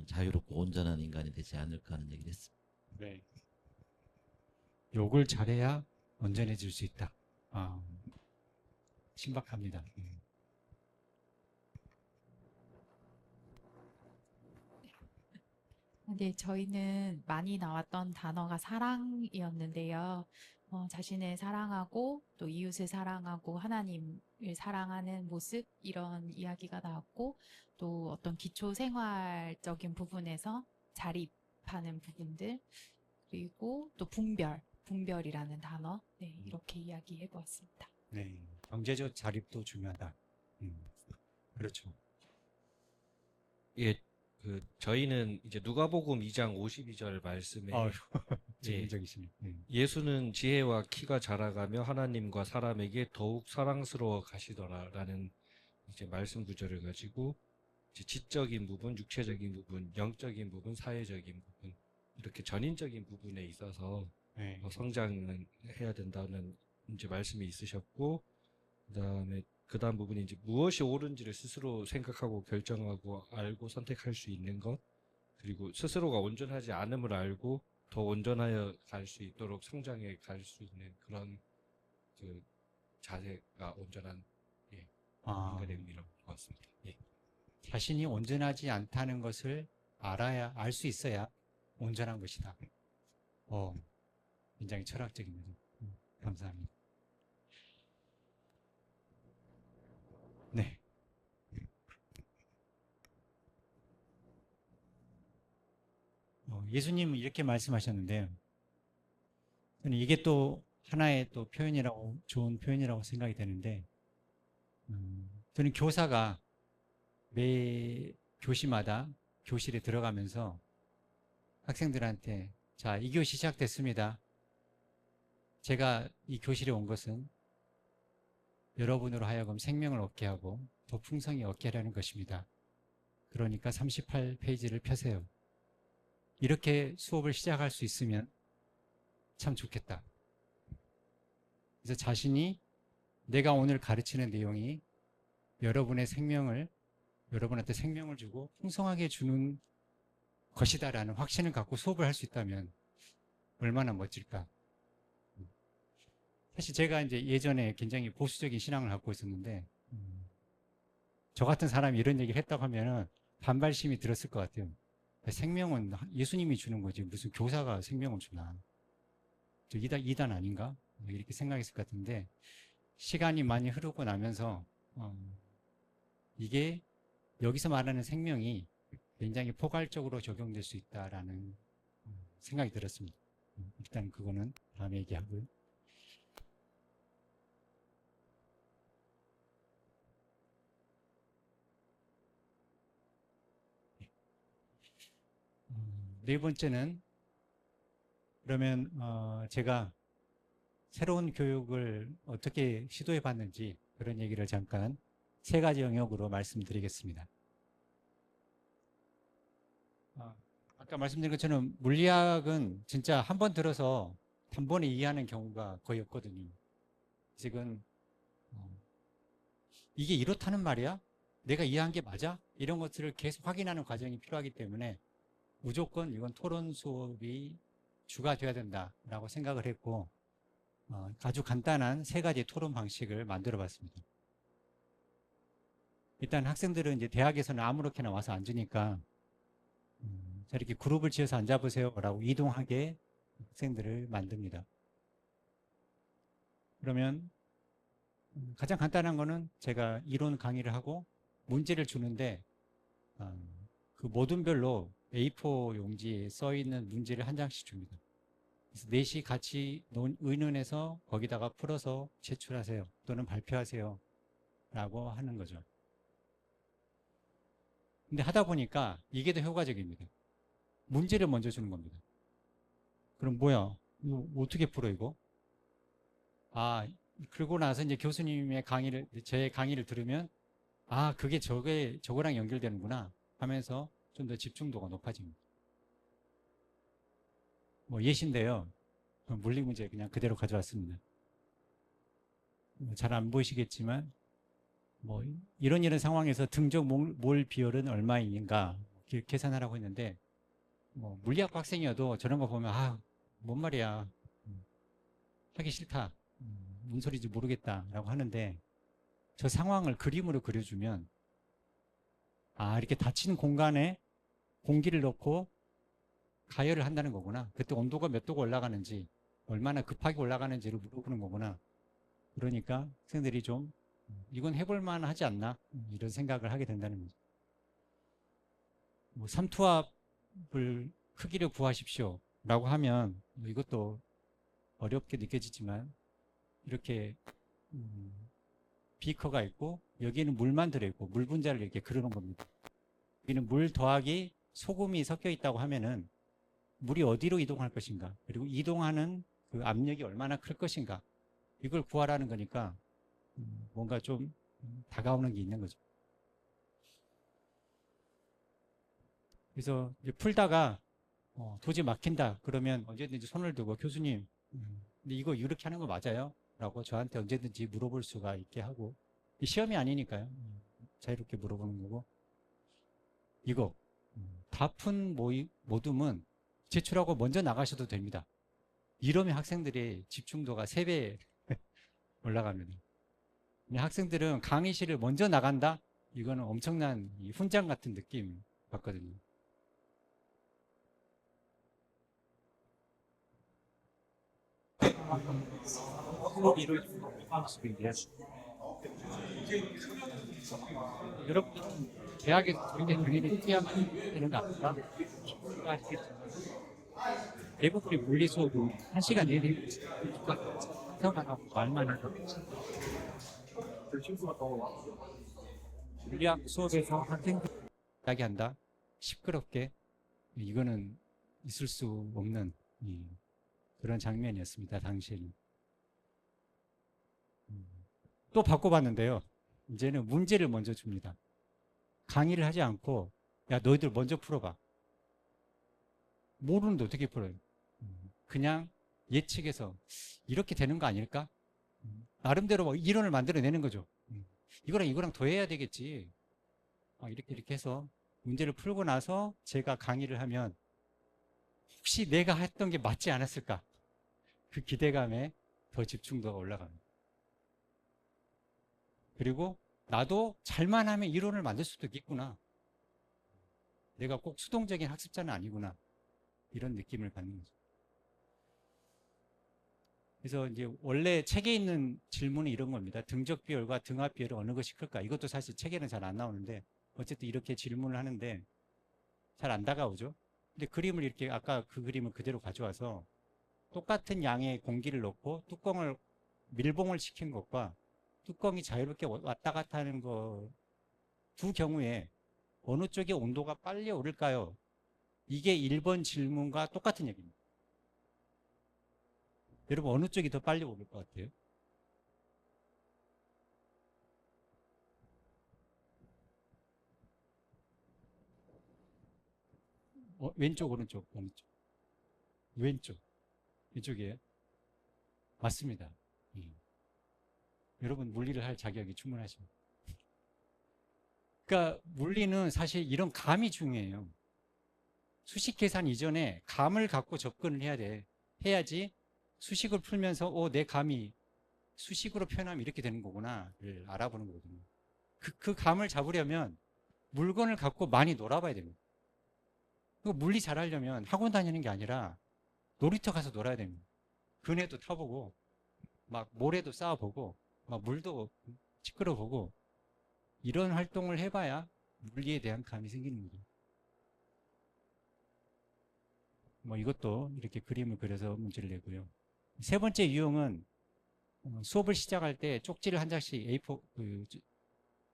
자유롭고 온전한 인간이 되지 않을까 하는 얘기를 했습니다. 네. 욕을 잘해야 온전해질 수 있다. 아, 신박합니다. 네, 저희는 많이 나왔던 단어가 사랑이었는데요. 자신을 사랑하고 또 이웃을 사랑하고 하나님을 사랑하는 모습 이런 이야기가 나왔고 또 어떤 기초 생활적인 부분에서 자립하는 부분들 그리고 또 분별이라는 단어 네, 이렇게 이야기해 보았습니다. 네. 경제적 자립도 중요하다. 그렇죠. 예, 저희는 이제 누가복음 2장 52절 말씀에 아유, 예, 전문적이시네. 예수는 지혜와 키가 자라가며 하나님과 사람에게 더욱 사랑스러워 가시더라라는 이제 말씀 구절을 가지고 이제 지적인 부분, 육체적인 부분, 영적인 부분, 사회적인 부분 이렇게 전인적인 부분에 있어서 네. 성장은 해야 된다는 이제 말씀이 있으셨고 그다음에 그다음 부분이 이제 무엇이 옳은지를 스스로 생각하고 결정하고 알고 선택할 수 있는 것 그리고 스스로가 온전하지 않음을 알고 더 온전하여 갈 수 있도록 성장해 갈 수 있는 그런 그 자세가 온전한 인간의 의미라고 것 같습니다. 예. 자신이 온전하지 않다는 것을 알 수 있어야 온전한 것이다. 굉장히 철학적입니다. 감사합니다. 네. 예수님은 이렇게 말씀하셨는데요. 저는 이게 또 하나의 또 표현이라고, 좋은 표현이라고 생각이 되는데, 저는 교사가 매 교시마다 교실에 들어가면서 학생들한테 자, 2교시 시작됐습니다. 제가 이 교실에 온 것은 여러분으로 하여금 생명을 얻게 하고 더 풍성히 얻게 하려는 것입니다. 그러니까 38페이지를 펴세요. 이렇게 수업을 시작할 수 있으면 참 좋겠다. 그래서 자신이 내가 오늘 가르치는 내용이 여러분의 생명을 여러분한테 생명을 주고 풍성하게 주는 것이다라는 확신을 갖고 수업을 할 수 있다면 얼마나 멋질까. 사실 제가 이제 예전에 굉장히 보수적인 신앙을 갖고 있었는데 저 같은 사람이 이런 얘기를 했다고 하면은 반발심이 들었을 것 같아요. 생명은 예수님이 주는 거지 무슨 교사가 생명을 주나. 저 이단 아닌가? 이렇게 생각했을 것 같은데 시간이 많이 흐르고 나면서 이게 여기서 말하는 생명이 굉장히 포괄적으로 적용될 수 있다라는 생각이 들었습니다. 일단 그거는 다음에 얘기하고요. 네 번째는 그러면 제가 새로운 교육을 어떻게 시도해 봤는지 그런 얘기를 잠깐 세 가지 영역으로 말씀드리겠습니다. 아까 말씀드린 것처럼 물리학은 진짜 한 번 들어서 단번에 이해하는 경우가 거의 없거든요. 지금 이게 이렇다는 말이야? 내가 이해한 게 맞아? 이런 것들을 계속 확인하는 과정이 필요하기 때문에 무조건 이건 토론 수업이 주가 되어야 된다라고 생각을 했고 아주 간단한 세 가지 토론 방식을 만들어 봤습니다. 일단 학생들은 이제 대학에서는 아무렇게나 와서 앉으니까 자, 이렇게 그룹을 지어서 앉아보세요 라고 이동하게 학생들을 만듭니다. 그러면 가장 간단한 거는 제가 이론 강의를 하고 문제를 주는데 그 모둠별로 A4 용지에 써 있는 문제를 한 장씩 줍니다. 그래서 넷이 같이 의논해서 거기다가 풀어서 제출하세요 또는 발표하세요 라고 하는 거죠. 근데 하다 보니까 이게 더 효과적입니다. 문제를 먼저 주는 겁니다. 그럼 뭐야? 이거 어떻게 풀어 이거? 그러고 나서 이제 교수님의 제 강의를 들으면 그게 저거랑 연결되는구나 하면서 좀 더 집중도가 높아집니다. 뭐 예시인데요. 물리 문제 그냥 그대로 가져왔습니다. 잘 안 보이시겠지만 뭐 이런 상황에서 등적 몰 비율은 얼마인가 계산하라고 했는데 뭐 물리학 학생이어도 저런 거 보면 뭔 말이야 하기 싫다 뭔 소리인지 모르겠다 라고 하는데 저 상황을 그림으로 그려주면 이렇게 닫힌 공간에 공기를 넣고 가열을 한다는 거구나. 그때 온도가 몇 도가 올라가는지 얼마나 급하게 올라가는지를 물어보는 거구나. 그러니까 학생들이 좀 이건 해볼 만하지 않나 이런 생각을 하게 된다는 거죠. 뭐 삼투압을 크기를 구하십시오 라고 하면 이것도 어렵게 느껴지지만 이렇게 비커가 있고 여기는 물만 들어있고 물 분자를 이렇게 그려놓은 겁니다. 여기는 물 더하기 소금이 섞여 있다고 하면은 물이 어디로 이동할 것인가 그리고 이동하는 그 압력이 얼마나 클 것인가 이걸 구하라는 거니까 뭔가 좀 다가오는 게 있는 거죠. 그래서 이제 풀다가 도저히 막힌다 그러면 언제든지 손을 들고 교수님 근데 이거 이렇게 하는 거 맞아요? 라고 저한테 언제든지 물어볼 수가 있게 하고 시험이 아니니까요. 자유롭게 물어보는 거고 이거 다 푼 모둠은 제출하고 먼저 나가셔도 됩니다. 이러면 학생들의 집중도가 3배 올라갑니다. 학생들은 강의실을 먼저 나간다? 이거는 엄청난 훈장 같은 느낌 받거든요. 여러분 대학에서 굉장히 당연히 투여하면 되는 거 아닙니까? 아시겠지만 대부분의 물리 수업은 1시간 내내 생각하고 말만 하고 물리학 수업에서 학생들 이야기한다 시끄럽게 이거는 있을 수 없는 그런 장면이었습니다. 당시에는. 또 바꿔봤는데요. 이제는 문제를 먼저 줍니다. 강의를 하지 않고 야 너희들 먼저 풀어봐. 모르는데 어떻게 풀어요? 그냥 예측해서 이렇게 되는 거 아닐까? 나름대로 막 이론을 만들어내는 거죠. 이거랑 더해야 되겠지. 이렇게 해서 문제를 풀고 나서 제가 강의를 하면 혹시 내가 했던 게 맞지 않았을까? 그 기대감에 더 집중도가 올라갑니다. 그리고 나도 잘만 하면 이론을 만들 수도 있겠구나. 내가 꼭 수동적인 학습자는 아니구나. 이런 느낌을 받는 거죠. 그래서 이제 원래 책에 있는 질문이 이런 겁니다. 등적 비율과 등합 비율은 어느 것이 클까? 이것도 사실 책에는 잘 안 나오는데 어쨌든 이렇게 질문을 하는데 잘 안 다가오죠. 근데 그림을 이렇게 아까 그 그림을 그대로 가져와서 똑같은 양의 공기를 넣고 뚜껑을 밀봉을 시킨 것과 뚜껑이 자유롭게 왔다 갔다 하는 거 두 경우에 어느 쪽의 온도가 빨리 오를까요? 이게 1번 질문과 똑같은 얘기입니다. 여러분 어느 쪽이 더 빨리 오를 것 같아요? 왼쪽 오른쪽 어느 쪽? 왼쪽. 이쪽이에요? 맞습니다. 여러분 물리를 할 자격이 충분하십니다. 그러니까 물리는 사실 이런 감이 중요해요. 수식 계산 이전에 감을 갖고 접근을 해야 돼. 해야지 수식을 풀면서 내 감이 수식으로 표현하면 이렇게 되는 거구나를 알아보는 거거든요. 그 감을 잡으려면 물건을 갖고 많이 놀아봐야 됩니다. 물리 잘하려면 학원 다니는 게 아니라 놀이터 가서 놀아야 됩니다. 그네도 타보고 막 모래도 쌓아보고 막 물도 찌끄러보고 이런 활동을 해봐야 물리에 대한 감이 생기는 거죠. 이것도 이렇게 그림을 그려서 문제를 내고요. 세 번째 유형은 수업을 시작할 때 쪽지를 한 장씩 A4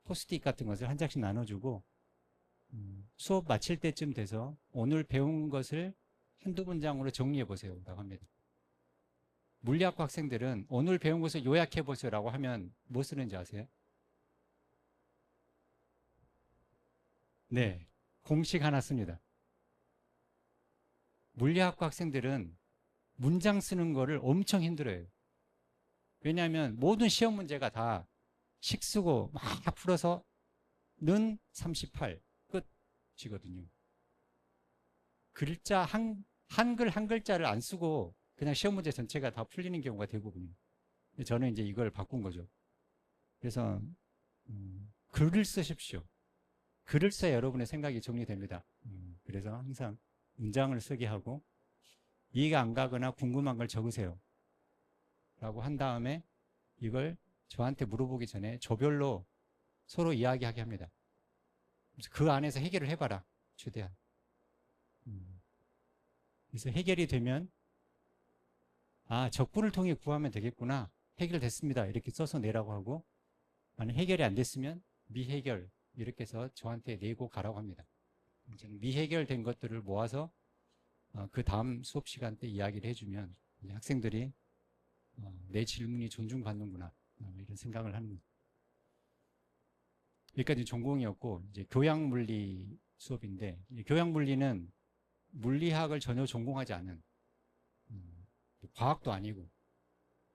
포스트잇 같은 것을 한 장씩 나눠주고 수업 마칠 때쯤 돼서 오늘 배운 것을 한두 문장으로 정리해 보세요 라고 합니다. 물리학과 학생들은 오늘 배운 것을 요약해 보세요 라고 하면 뭐 쓰는지 아세요? 네, 공식 하나 씁니다. 물리학과 학생들은 문장 쓰는 거를 엄청 힘들어해요. 왜냐하면 모든 시험 문제가 다 식 쓰고 막 풀어서 는 38 끝이거든요. 글자 한글 한 글자를 안 쓰고 그냥 시험 문제 전체가 다 풀리는 경우가 대부분이에요. 저는 이제 이걸 바꾼 거죠. 그래서 글을 쓰십시오. 글을 써야 여러분의 생각이 정리됩니다. 그래서 항상 문장을 쓰게 하고 이해가 안 가거나 궁금한 걸 적으세요 라고 한 다음에 이걸 저한테 물어보기 전에 조별로 서로 이야기하게 합니다. 그래서 그 안에서 해결을 해봐라 최대한. 그래서 해결이 되면 적분을 통해 구하면 되겠구나, 해결됐습니다 이렇게 써서 내라고 하고, 만약 해결이 안 됐으면 미해결 이렇게 해서 저한테 내고 가라고 합니다. 미해결된 것들을 모아서 그 다음 수업 시간 때 이야기를 해주면 학생들이 내 질문이 존중받는구나 이런 생각을 하는 거예요. 여기까지 전공이었고 이제 교양물리 수업인데, 교양물리는 물리학을 전혀 전공하지 않은 과학도 아니고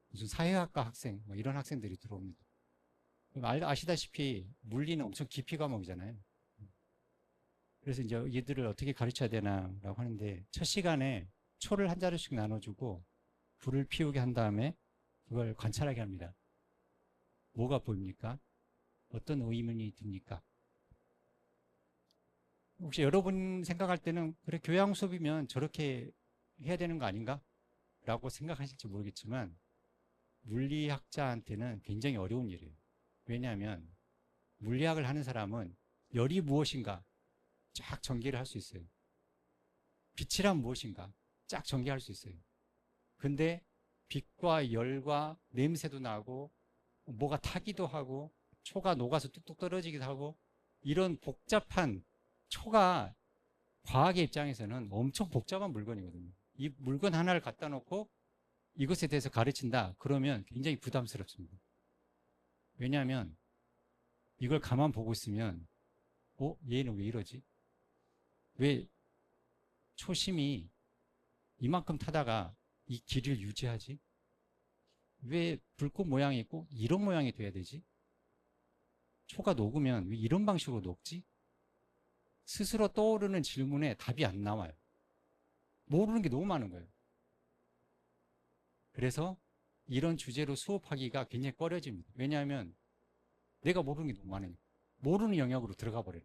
무슨 사회학과 학생 이런 학생들이 들어옵니다. 아시다시피 물리는 엄청 깊이 과목이잖아요. 그래서 이제 얘들을 어떻게 가르쳐야 되나라고 하는데, 첫 시간에 초를 한 자루씩 나눠주고 불을 피우게 한 다음에 그걸 관찰하게 합니다. 뭐가 보입니까? 어떤 의문이 듭니까? 혹시 여러분 생각할 때는 그래 교양 수업이면 저렇게 해야 되는 거 아닌가? 라고 생각하실지 모르겠지만 물리학자한테는 굉장히 어려운 일이에요. 왜냐하면 물리학을 하는 사람은 열이 무엇인가 쫙 전개를 할 수 있어요. 빛이란 무엇인가 쫙 전개할 수 있어요. 근데 빛과 열과 냄새도 나고 뭐가 타기도 하고 초가 녹아서 뚝뚝 떨어지기도 하고, 이런 복잡한 초가 과학의 입장에서는 엄청 복잡한 물건이거든요. 이 물건 하나를 갖다 놓고 이것에 대해서 가르친다 그러면 굉장히 부담스럽습니다. 왜냐하면 이걸 가만 보고 있으면 얘는 왜 이러지? 왜 초심이 이만큼 타다가 이 길이를 유지하지? 왜 불꽃 모양이 있고 이런 모양이 돼야 되지? 초가 녹으면 왜 이런 방식으로 녹지? 스스로 떠오르는 질문에 답이 안 나와요. 모르는 게 너무 많은 거예요. 그래서 이런 주제로 수업하기가 굉장히 꺼려집니다. 왜냐하면 내가 모르는 게 너무 많으니까. 모르는 영역으로 들어가 버려요.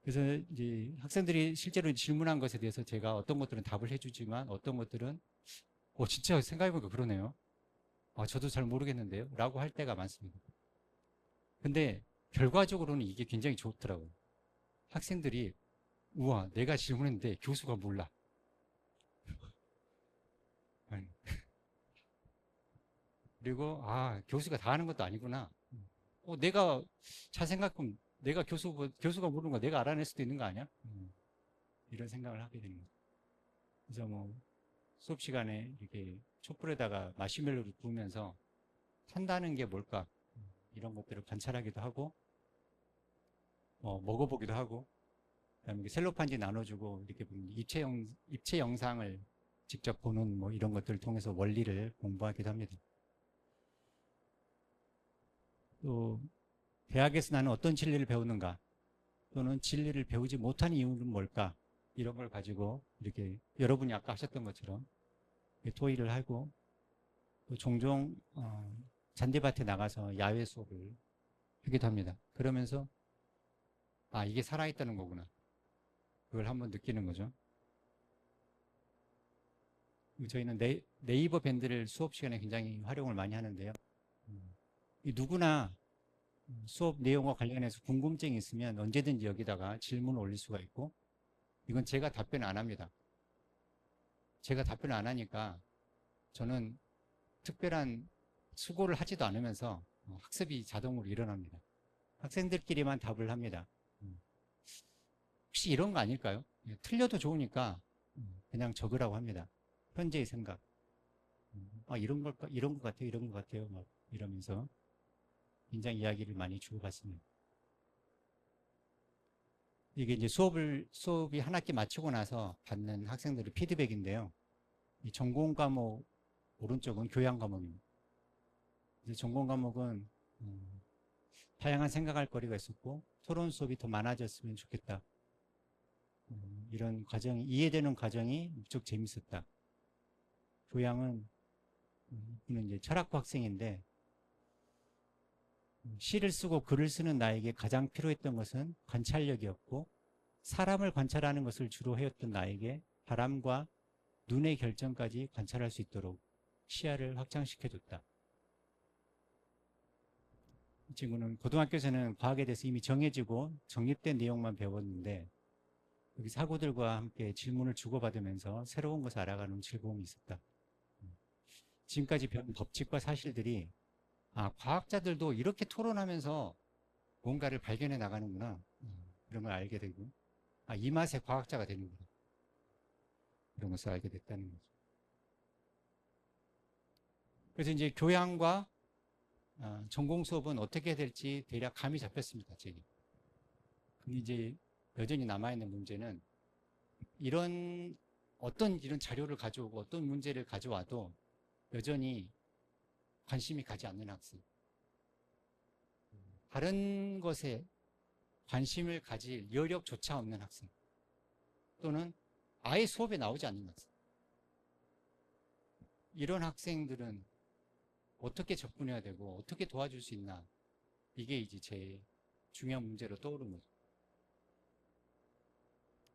그래서 이제 학생들이 실제로 질문한 것에 대해서 제가 어떤 것들은 답을 해주지만 어떤 것들은 진짜 생각해보니까 그러네요. 저도 잘 모르겠는데요. 라고 할 때가 많습니다. 근데 결과적으로는 이게 굉장히 좋더라고요. 학생들이 우와, 내가 질문했는데 교수가 몰라. 아니. 그리고 교수가 다 하는 것도 아니구나. 내가 잘 생각하면 내가 교수가 모르는 거 내가 알아낼 수도 있는 거 아니야? 이런 생각을 하게 되는 거죠. 그래서 뭐 수업 시간에 이렇게 촛불에다가 마시멜로를 구우면서 탄다는 게 뭘까? 이런 것들을 관찰하기도 하고 먹어보기도 하고 그다음에 셀로판지 나눠주고 이렇게 보면 입체 영상을 직접 보는 뭐 이런 것들을 통해서 원리를 공부하기도 합니다. 또 대학에서 나는 어떤 진리를 배우는가 또는 진리를 배우지 못한 이유는 뭘까 이런 걸 가지고 이렇게 여러분이 아까 하셨던 것처럼 토의를 하고 또 종종 잔디밭에 나가서 야외 수업을 하기도 합니다. 그러면서 이게 살아있다는 거구나. 그걸 한번 느끼는 거죠. 저희는 네이버 밴드를 수업 시간에 굉장히 활용을 많이 하는데요. 누구나 수업 내용과 관련해서 궁금증이 있으면 언제든지 여기다가 질문을 올릴 수가 있고 이건 제가 답변을 안 합니다. 제가 답변을 안 하니까 저는 특별한 수고를 하지도 않으면서 학습이 자동으로 일어납니다. 학생들끼리만 답을 합니다. 혹시 이런 거 아닐까요? 틀려도 좋으니까 그냥 적으라고 합니다. 현재의 생각. 이런 것 같아요, 이런 것 같아요. 막 이러면서 굉장히 이야기를 많이 주고받습니다. 이게 이제 수업이 한 학기 마치고 나서 받는 학생들의 피드백인데요. 이 전공 과목 오른쪽은 교양 과목입니다. 이제 전공 과목은 다양한 생각할 거리가 있었고 토론 수업이 더 많아졌으면 좋겠다. 이런 과정이 이해되는 과정이 무척 재밌었다. 교양은 이는 이제 철학과 학생인데 시를 쓰고 글을 쓰는 나에게 가장 필요했던 것은 관찰력이었고 사람을 관찰하는 것을 주로 해왔던 나에게 바람과 눈의 결정까지 관찰할 수 있도록 시야를 확장시켜줬다. 이 친구는 고등학교에서는 과학에 대해서 이미 정해지고 정립된 내용만 배웠는데 여기 사고들과 함께 질문을 주고받으면서 새로운 것을 알아가는 즐거움이 있었다. 지금까지 배운 법칙과 사실들이 과학자들도 이렇게 토론하면서 뭔가를 발견해 나가는구나. 이런 걸 알게 되고 이 맛에 과학자가 되는구나. 이런 것을 알게 됐다는 거죠. 그래서 이제 교양과 전공 수업은 어떻게 될지 대략 감이 잡혔습니다. 제게. 근데 이제 여전히 남아있는 문제는 어떤 이런 자료를 가져오고 어떤 문제를 가져와도 여전히 관심이 가지 않는 학생. 다른 것에 관심을 가질 여력조차 없는 학생. 또는 아예 수업에 나오지 않는 학생. 이런 학생들은 어떻게 접근해야 되고 어떻게 도와줄 수 있나. 이게 이제 제 중요한 문제로 떠오른 거죠.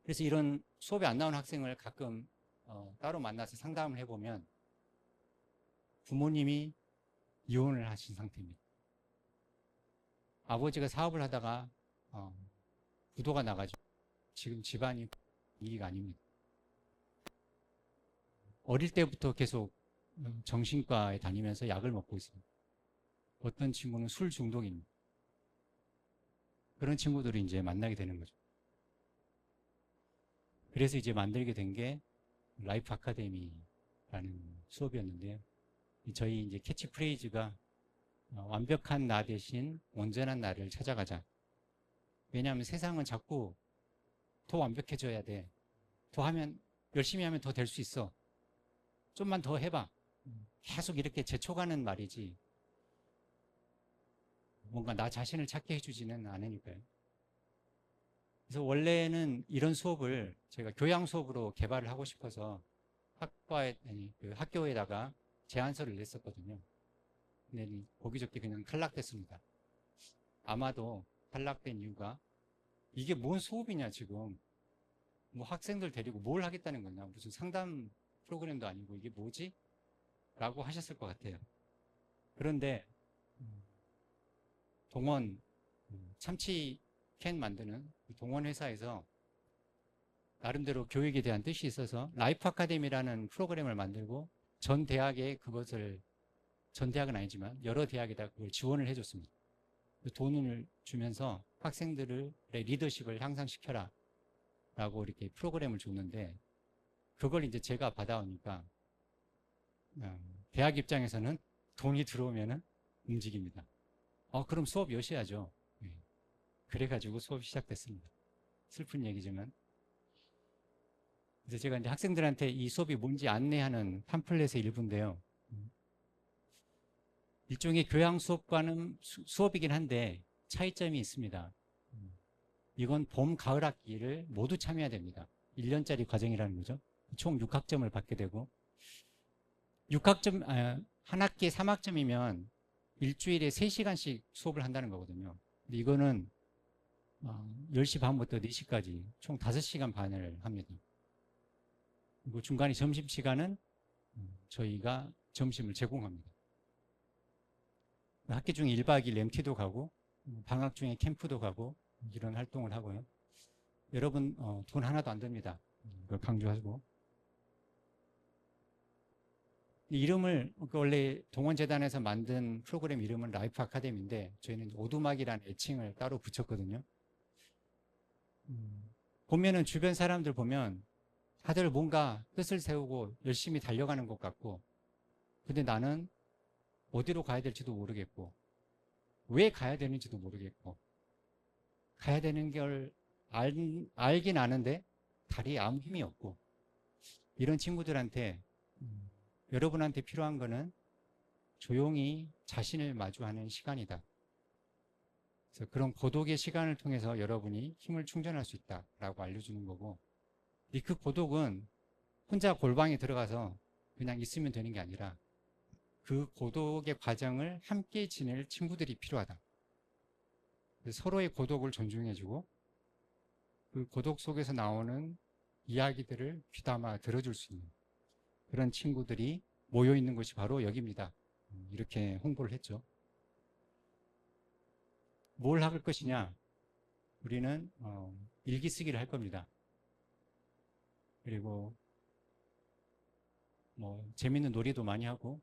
그래서 이런 수업에 안 나오는 학생을 가끔 따로 만나서 상담을 해보면 부모님이 이혼을 하신 상태입니다. 아버지가 사업을 하다가 부도가 나가지고 지금 집안이 이익 아닙니다. 어릴 때부터 계속 정신과에 다니면서 약을 먹고 있습니다. 어떤 친구는 술 중독입니다. 그런 친구들이 이제 만나게 되는 거죠. 그래서 이제 만들게 된 게 라이프 아카데미라는 수업이었는데요. 저희 이제 캐치프레이즈가 완벽한 나 대신 온전한 나를 찾아가자. 왜냐하면 세상은 자꾸 더 완벽해져야 돼. 열심히 하면 더 될 수 있어. 좀만 더 해봐. 계속 이렇게 제쳐가는 말이지. 뭔가 나 자신을 찾게 해주지는 않으니까요. 그래서 원래는 이런 수업을 제가 교양 수업으로 개발을 하고 싶어서 그 학교에다가 제안서를 냈었거든요. 근데 보기 좋게 그냥 탈락됐습니다. 아마도 탈락된 이유가 이게 뭔 수업이냐 지금. 뭐 학생들 데리고 뭘 하겠다는 거냐. 무슨 상담 프로그램도 아니고 이게 뭐지? 라고 하셨을 것 같아요. 그런데 동원 참치캔 만드는 동원 회사에서 나름대로 교육에 대한 뜻이 있어서 라이프 아카데미라는 프로그램을 만들고 전 대학에 그것을, 전 대학은 아니지만 여러 대학에다 그걸 지원을 해줬습니다. 돈을 주면서 학생들의 리더십을 향상시켜라 라고 이렇게 프로그램을 줬는데, 그걸 이제 제가 받아오니까 대학 입장에서는 돈이 들어오면은 움직입니다. 그럼 수업 여셔야죠. 그래가지고 수업이 시작됐습니다. 슬픈 얘기지만. 그래서 제가 이제 학생들한테 이 수업이 뭔지 안내하는 팜플렛의 일부인데요. 일종의 교양 수업과는 수업이긴 한데 차이점이 있습니다. 이건 봄, 가을 학기를 모두 참여해야 됩니다. 1년짜리 과정이라는 거죠. 총 6학점을 받게 되고, 6학점, 한 학기에 3학점이면 일주일에 3시간씩 수업을 한다는 거거든요. 근데 이거는 10시 반부터 4시까지 총 5시간 반을 합니다. 그리고 중간에 점심시간은 저희가 점심을 제공합니다. 학기 중에 1박 2일 MT도 가고 방학 중에 캠프도 가고 이런 활동을 하고요. 여러분 돈 하나도 안 듭니다. 이걸 강조하고. 이름을 원래 동원재단에서 만든 프로그램 이름은 라이프 아카데미인데 저희는 오두막이라는 애칭을 따로 붙였거든요. 보면은 주변 사람들 보면 다들 뭔가 뜻을 세우고 열심히 달려가는 것 같고, 근데 나는 어디로 가야 될지도 모르겠고 왜 가야 되는지도 모르겠고, 가야 되는 걸 알긴 아는데 다리에 아무 힘이 없고, 이런 친구들한테 여러분한테 필요한 거는 조용히 자신을 마주하는 시간이다. 그래서 그런 고독의 시간을 통해서 여러분이 힘을 충전할 수 있다라고 알려주는 거고, 그 고독은 혼자 골방에 들어가서 그냥 있으면 되는 게 아니라 그 고독의 과정을 함께 지낼 친구들이 필요하다. 서로의 고독을 존중해주고 그 고독 속에서 나오는 이야기들을 귀담아 들어줄 수 있는 그런 친구들이 모여있는 곳이 바로 여기입니다. 이렇게 홍보를 했죠. 뭘 할 것이냐? 우리는 일기 쓰기를 할 겁니다. 그리고 뭐 재밌는 놀이도 많이 하고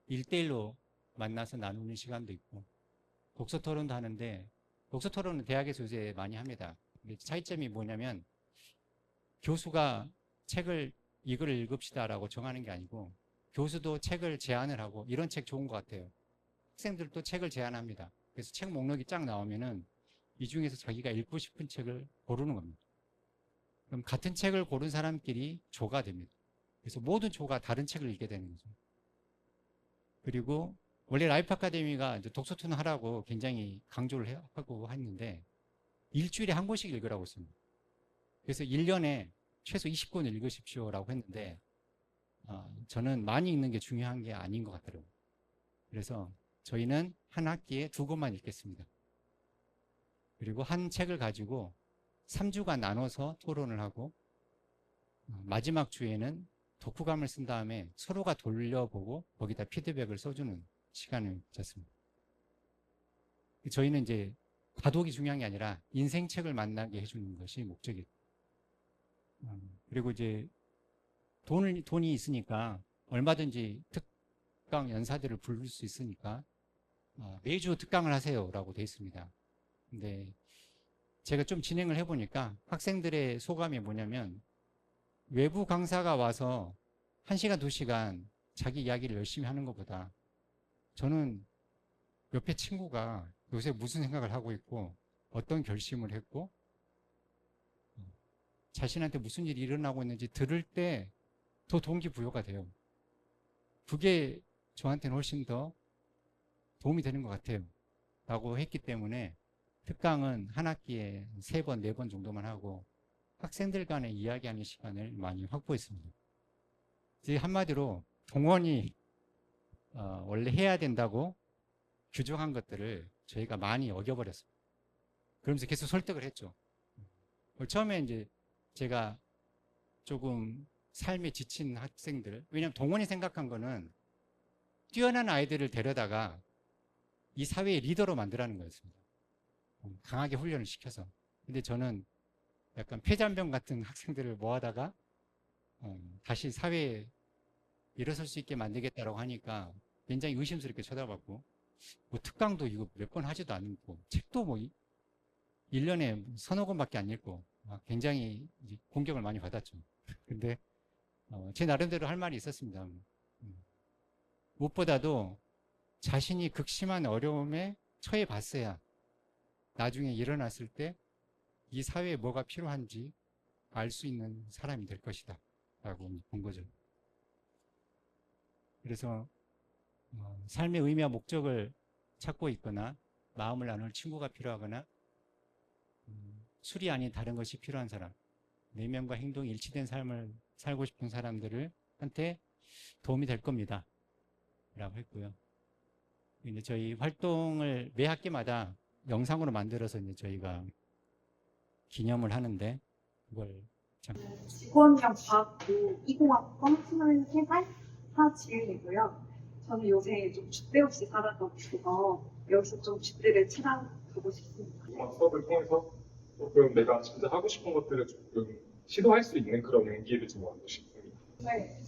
1대1로 만나서 나누는 시간도 있고, 독서 토론도 하는데, 독서 토론은 대학에서 요새 많이 합니다. 차이점이 뭐냐면 교수가 책을 이걸 읽읍시다라고 정하는 게 아니고 교수도 책을 제안을 하고, 이런 책 좋은 것 같아요. 학생들도 책을 제안합니다. 그래서 책 목록이 쫙 나오면은 이 중에서 자기가 읽고 싶은 책을 고르는 겁니다. 그럼 같은 책을 고른 사람끼리 조가 됩니다. 그래서 모든 조가 다른 책을 읽게 되는 거죠. 그리고 원래 라이프 아카데미가 이제 독서 토론 하라고 굉장히 강조를 하고 했는데 일주일에 한 권씩 읽으라고 했습니다. 그래서 1년에 최소 20권 읽으십시오라고 했는데 저는 많이 읽는 게 중요한 게 아닌 것 같더라고요. 그래서 저희는 한 학기에 2권만 읽겠습니다. 그리고 한 책을 가지고 3주간 나눠서 토론을 하고 마지막 주에는 독후감을 쓴 다음에 서로가 돌려보고 거기다 피드백을 써주는 시간을 갖습니다. 저희는 이제 과독이 중요한 게 아니라 인생책을 만나게 해주는 것이 목적이에요. 그리고 이제 돈이 있으니까 얼마든지 특강 연사들을 부를 수 있으니까 매주 특강을 하세요라고 되어 있습니다. 근데 제가 좀 진행을 해보니까 학생들의 소감이 뭐냐면, 외부 강사가 와서 1시간, 2시간 자기 이야기를 열심히 하는 것보다 저는 옆에 친구가 요새 무슨 생각을 하고 있고 어떤 결심을 했고 자신한테 무슨 일이 일어나고 있는지 들을 때 더 동기부여가 돼요. 그게 저한테는 훨씬 더 도움이 되는 것 같아요. 라고 했기 때문에 특강은 한 학기에 3번, 4번 정도만 하고 학생들 간에 이야기하는 시간을 많이 확보했습니다. 즉 한마디로 동원이 원래 해야 된다고 규정한 것들을 저희가 많이 어겨버렸어요. 그러면서 계속 설득을 했죠. 처음에 이제 제가 조금 삶에 지친 학생들, 왜냐하면 동원이 생각한 거는 뛰어난 아이들을 데려다가 이 사회의 리더로 만들라는 거였습니다. 강하게 훈련을 시켜서. 근데 저는 약간 폐잔병 같은 학생들을 모아다가 다시 사회에 일어설 수 있게 만들겠다라고 하니까 굉장히 의심스럽게 쳐다봤고, 뭐 특강도 이거 몇 번 하지도 않고 책도 뭐 1년에 서너 권밖에 안 읽고 굉장히 이제 공격을 많이 받았죠. 근데 제 나름대로 할 말이 있었습니다. 무엇보다도 자신이 극심한 어려움에 처해 봤어야 나중에 일어났을 때 이 사회에 뭐가 필요한지 알 수 있는 사람이 될 것이다 라고 본 거죠. 그래서 삶의 의미와 목적을 찾고 있거나 마음을 나눌 친구가 필요하거나 술이 아닌 다른 것이 필요한 사람, 내면과 행동이 일치된 삶을 살고 싶은 사람들을 한테 도움이 될 겁니다 라고 했고요. 이제 저희 활동을 매 학기마다 영상으로 만들어서 이제 저희가 기념을 하는데, 그걸 직원명 과학부 20학번 23살 하지은이고요. 저는 요새 좀 줏대 없이 살아가고 싶어서 여기서 좀 줏대를 찾아가고 싶습니다. 수업을 통해서 조금 내가 진짜 하고 싶은 것들을 조금 시도할 수 있는 그런 용기를 좀 얻고 싶습니다. 네,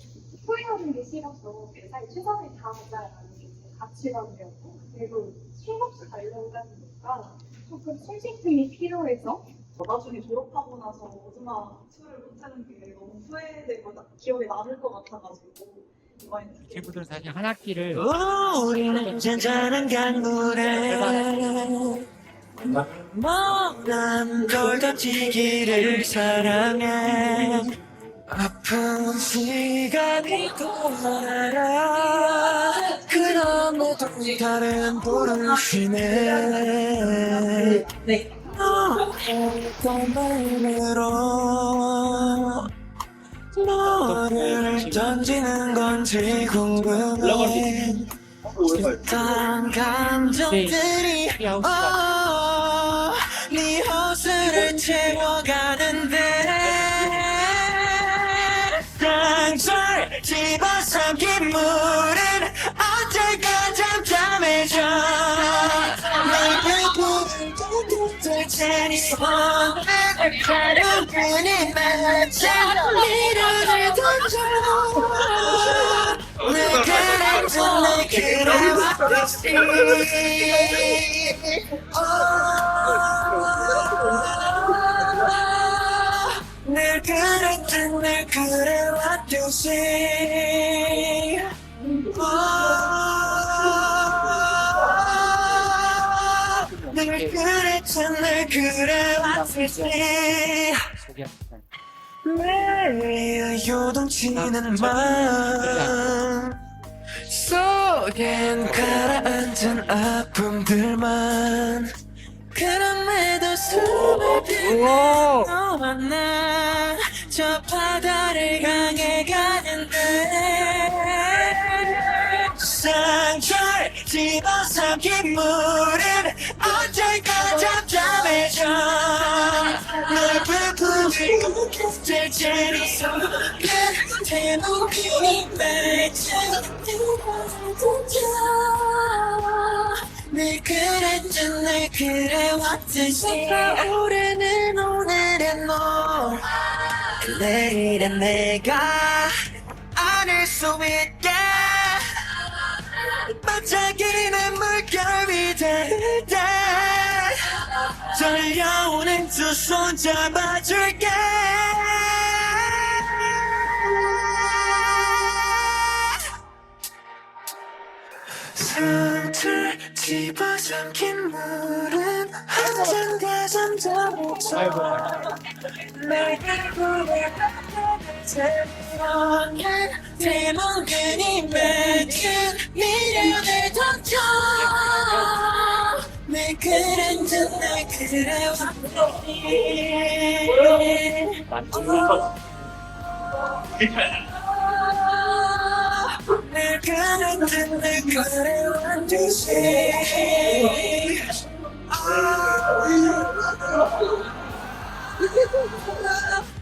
후회하는 게 싫어서 매사에 최선을 다하자라는 게 제 가치관이었고, 그리고 쉼없이 가려고 하니까 조금 손실팀이 필요해서 나중에 졸업하고 나서 오즈마 투를 못하는 게 너무 후회되고 기억에 남을 것 같아가지고 이번에 친구들은 사실 한 학기를 우리는 잔잔한 강물에 먼 돌 던지기를 사랑해. 아픈 시간이 돌아라. 그럼에도 다른 불을 쉬네. 어떤 마음으로 너를 던지는 건지 궁금해. 어떤 감정들이 네 호수를 채워가는데 쌍절 집어삼킨 물은 언제까 잠잠해져. 널 부부는 될 테니 오늘 하루 그니 맞아 미련을 던져. 내가 내 그래왔듯이 늘 그랬던 늘 그래왔듯이 늘 그랬던 늘 그래왔듯이 매일 요동치는 마음 속엔 가라앉은 아픔들만 그럼에도 숨을 들여 너와 나 저 바다를 향해 가는데 상절 집어삼킨 물은 언제까 잠잠해져. 널 부부는 될 테니 손끝에 묶이니 맺힌 늘 그랬던 늘 그래왔듯이 오래는 오늘의 너 내일은 내가 안을 수 있게 반짝이는 물결이 될 때 떨려오는 두 손 잡아줄게. 상처를 집어삼킨 물은 언젠가 잠잠해져. 날 부부에 새로운 대목근이 맺힌 미련을 던져. 내 그랬던 날 그래 늘 그랬던 날 그래 완듯이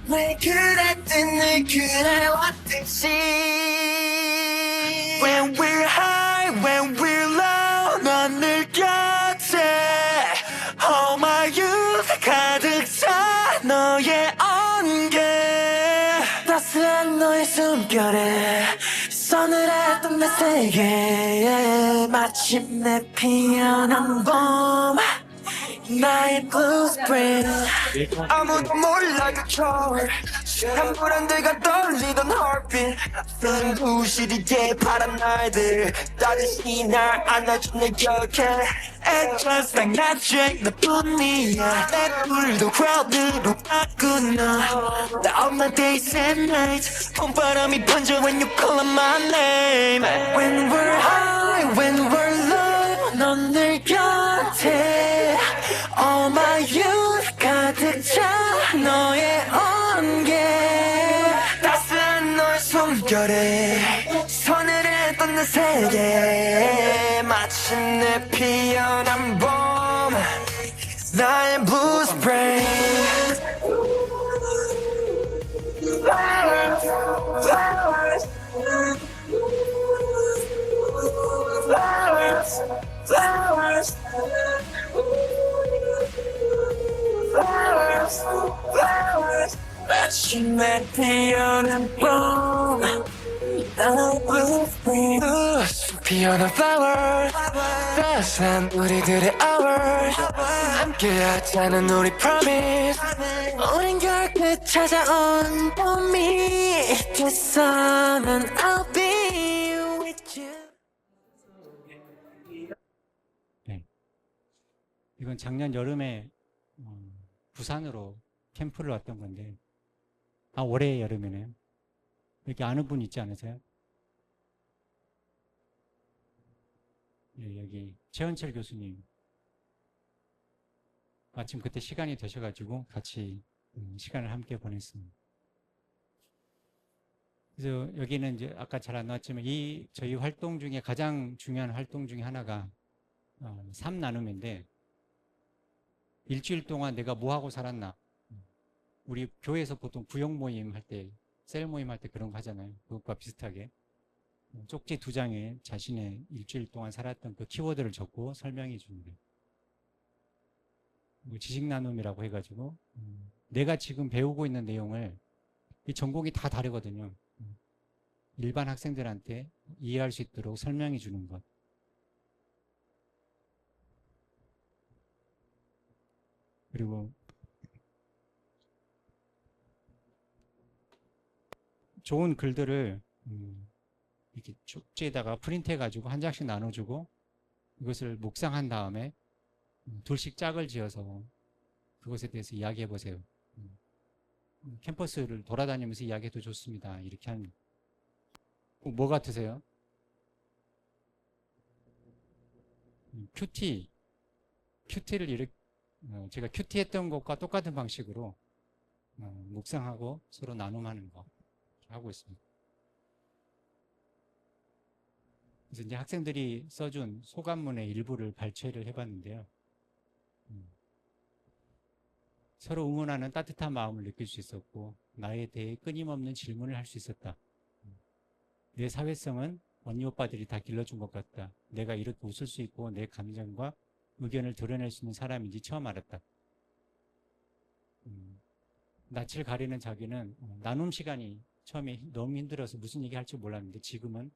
왜 그랬든 늘 그래왔듯이 When we're high, when we're low 넌 늘 곁에 All my youth 가득 차 너의 온기 따스한 너의 숨결에 서늘했던 내 세계에 마침내 피어난 봄 나의 blue spring 아무도 몰라 그 겨울 한 브랜드가 떨리던 heartbeat Feeling 부시리게 바란 날들 따뜻히 날 안아준 내 곁에 It's just like magic 너뿐이야 내 불도 crowd로 바꾸나 나 all my days and nights 봄바람이 번져 when you call my name When we're high, when we're low 넌 늘 곁에 All my youth 가득 차 너의 온기 따스한 너의 숨결에 서늘했던 내 세계에 마침내 피어난 봄 나의 blue spring Flowers, flowers Flowers, flowers Flowers, flowers 마침내 피어난 봄 나의 blue spring 피어난 flowers 따스한 우리들의 hours 함께하자는 우리 promise 오랜 겨울 끝 찾아온 봄이 있겠어는 I'll be with you 네. 이건 작년 여름에 부산으로 캠프를 왔던 건데, 올해 여름에네요. 여기 아는 분 있지 않으세요? 예, 여기 최은철 교수님. 마침 그때 시간이 되셔가지고 같이 시간을 함께 보냈습니다. 그래서 여기는 이제 아까 잘 안 나왔지만 저희 활동 중에 가장 중요한 활동 중에 하나가 3나눔인데 일주일 동안 내가 뭐 하고 살았나. 우리 교회에서 보통 구역 모임 할 때, 셀 모임 할 때 그런 거 하잖아요. 그것과 비슷하게 쪽지 2장에 자신의 일주일 동안 살았던 그 키워드를 적고 설명해 주는 거예요. 지식 나눔이라고 해가지고 내가 지금 배우고 있는 내용을 이 전공이 다 다르거든요. 일반 학생들한테 이해할 수 있도록 설명해 주는 것. 그리고 좋은 글들을 이렇게 쪽지에다가 프린트해가지고 한 장씩 나눠주고 이것을 묵상한 다음에 둘씩 짝을 지어서 그것에 대해서 이야기해 보세요. 캠퍼스를 돌아다니면서 이야기해도 좋습니다. 이렇게 하는 뭐 같으세요? 큐티를 이렇게 제가 큐티 했던 것과 똑같은 방식으로 묵상하고 서로 나눔하는 거 하고 있습니다. 그래서 이제 학생들이 써준 소감문의 일부를 발췌를 해봤는데요. 서로 응원하는 따뜻한 마음을 느낄 수 있었고 나에 대해 끊임없는 질문을 할 수 있었다. 내 사회성은 언니 오빠들이 다 길러준 것 같다. 내가 이렇게 웃을 수 있고 내 감정과 의견을 드러낼 수 있는 사람인지 처음 알았다. 낯을 가리는 자기는 나눔 시간이 처음에 너무 힘들어서 무슨 얘기 할지 몰랐는데 지금은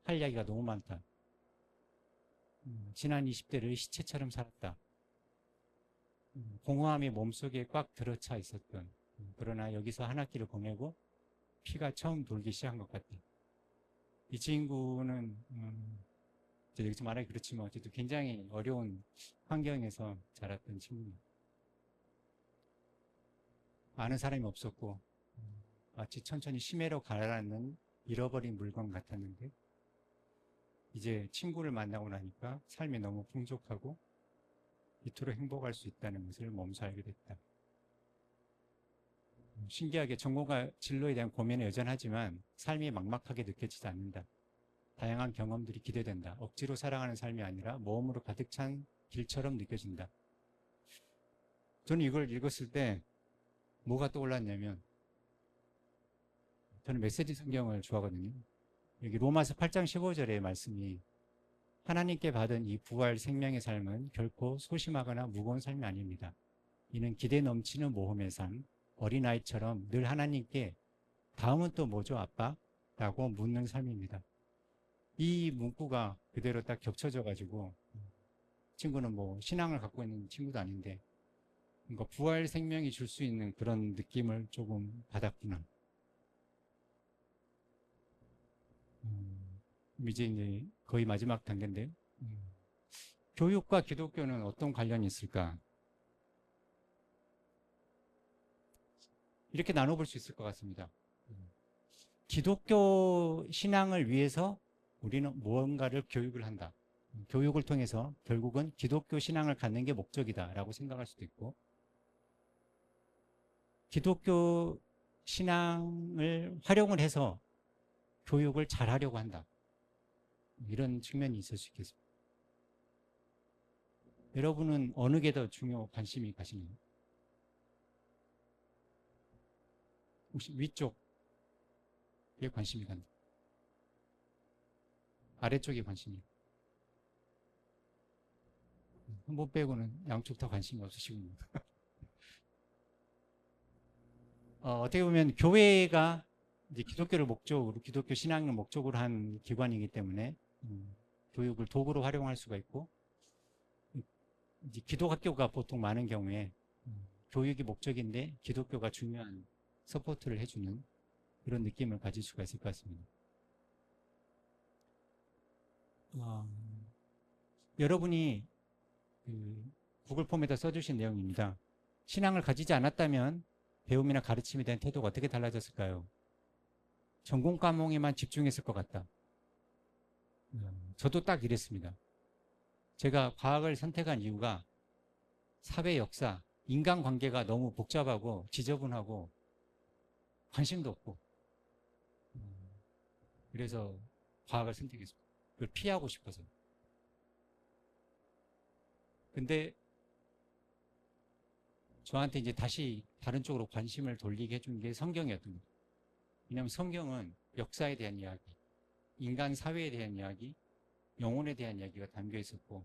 할 이야기가 너무 많다. 지난 20대를 시체처럼 살았다. 공허함이 몸속에 꽉 들어차 있었던 그러나 여기서 한 학기를 보내고 피가 처음 돌기 시작한 것 같다. 이 친구는 여기서 말하기 그렇지만 어쨌든 굉장히 어려운 환경에서 자랐던 친구입니다. 아는 사람이 없었고 마치 천천히 심해로 가라앉는 잃어버린 물건 같았는데 이제 친구를 만나고 나니까 삶이 너무 풍족하고 이토록 행복할 수 있다는 것을 몸소 알게 됐다. 신기하게 전공과 진로에 대한 고민은 여전하지만 삶이 막막하게 느껴지지 않는다. 다양한 경험들이 기대된다. 억지로 살아가는 삶이 아니라 모험으로 가득 찬 길처럼 느껴진다. 저는 이걸 읽었을 때 뭐가 떠올랐냐면, 저는 메시지 성경을 좋아하거든요. 여기 로마서 8장 15절의 말씀이 하나님께 받은 이 부활 생명의 삶은 결코 소심하거나 무거운 삶이 아닙니다. 이는 기대 넘치는 모험의 삶, 어린아이처럼 늘 하나님께 다음은 또 뭐죠, 아빠? 라고 묻는 삶입니다. 이 문구가 그대로 딱 겹쳐져가지고, 친구는 뭐 신앙을 갖고 있는 친구도 아닌데, 그러니까 부활 생명이 줄 수 있는 그런 느낌을 조금 받았구나. 이제 거의 마지막 단계인데요. 교육과 기독교는 어떤 관련이 있을까? 이렇게 나눠볼 수 있을 것 같습니다. 기독교 신앙을 위해서 우리는 무언가를 교육을 한다. 교육을 통해서 결국은 기독교 신앙을 갖는 게 목적이다라고 생각할 수도 있고, 기독교 신앙을 활용을 해서 교육을 잘하려고 한다. 이런 측면이 있을 수 있겠습니다. 여러분은 어느 게 더 관심이 가시나요? 혹시 위쪽에 관심이 간다. 아래쪽에 관심이. 한 번 빼고는 양쪽 다 관심이 없으시군요. 어떻게 보면 교회가 이제 기독교를 목적으로, 기독교 신앙을 목적으로 한 기관이기 때문에 교육을 도구로 활용할 수가 있고, 이제 기독학교가 보통 많은 경우에 교육이 목적인데 기독교가 중요한 서포트를 해주는 그런 느낌을 가질 수가 있을 것 같습니다. 여러분이 구글 폼에다 써주신 내용입니다. 신앙을 가지지 않았다면 배움이나 가르침에 대한 태도가 어떻게 달라졌을까요? 전공 과목에만 집중했을 것 같다. 저도 딱 이랬습니다. 제가 과학을 선택한 이유가 사회 역사, 인간관계가 너무 복잡하고 지저분하고 관심도 없고, 그래서 과학을 선택했습니다. 그걸 피하고 싶어서. 근데 저한테 이제 다시 다른 쪽으로 관심을 돌리게 해준 게 성경이었던 거예요. 왜냐하면 성경은 역사에 대한 이야기, 인간 사회에 대한 이야기, 영혼에 대한 이야기가 담겨 있었고,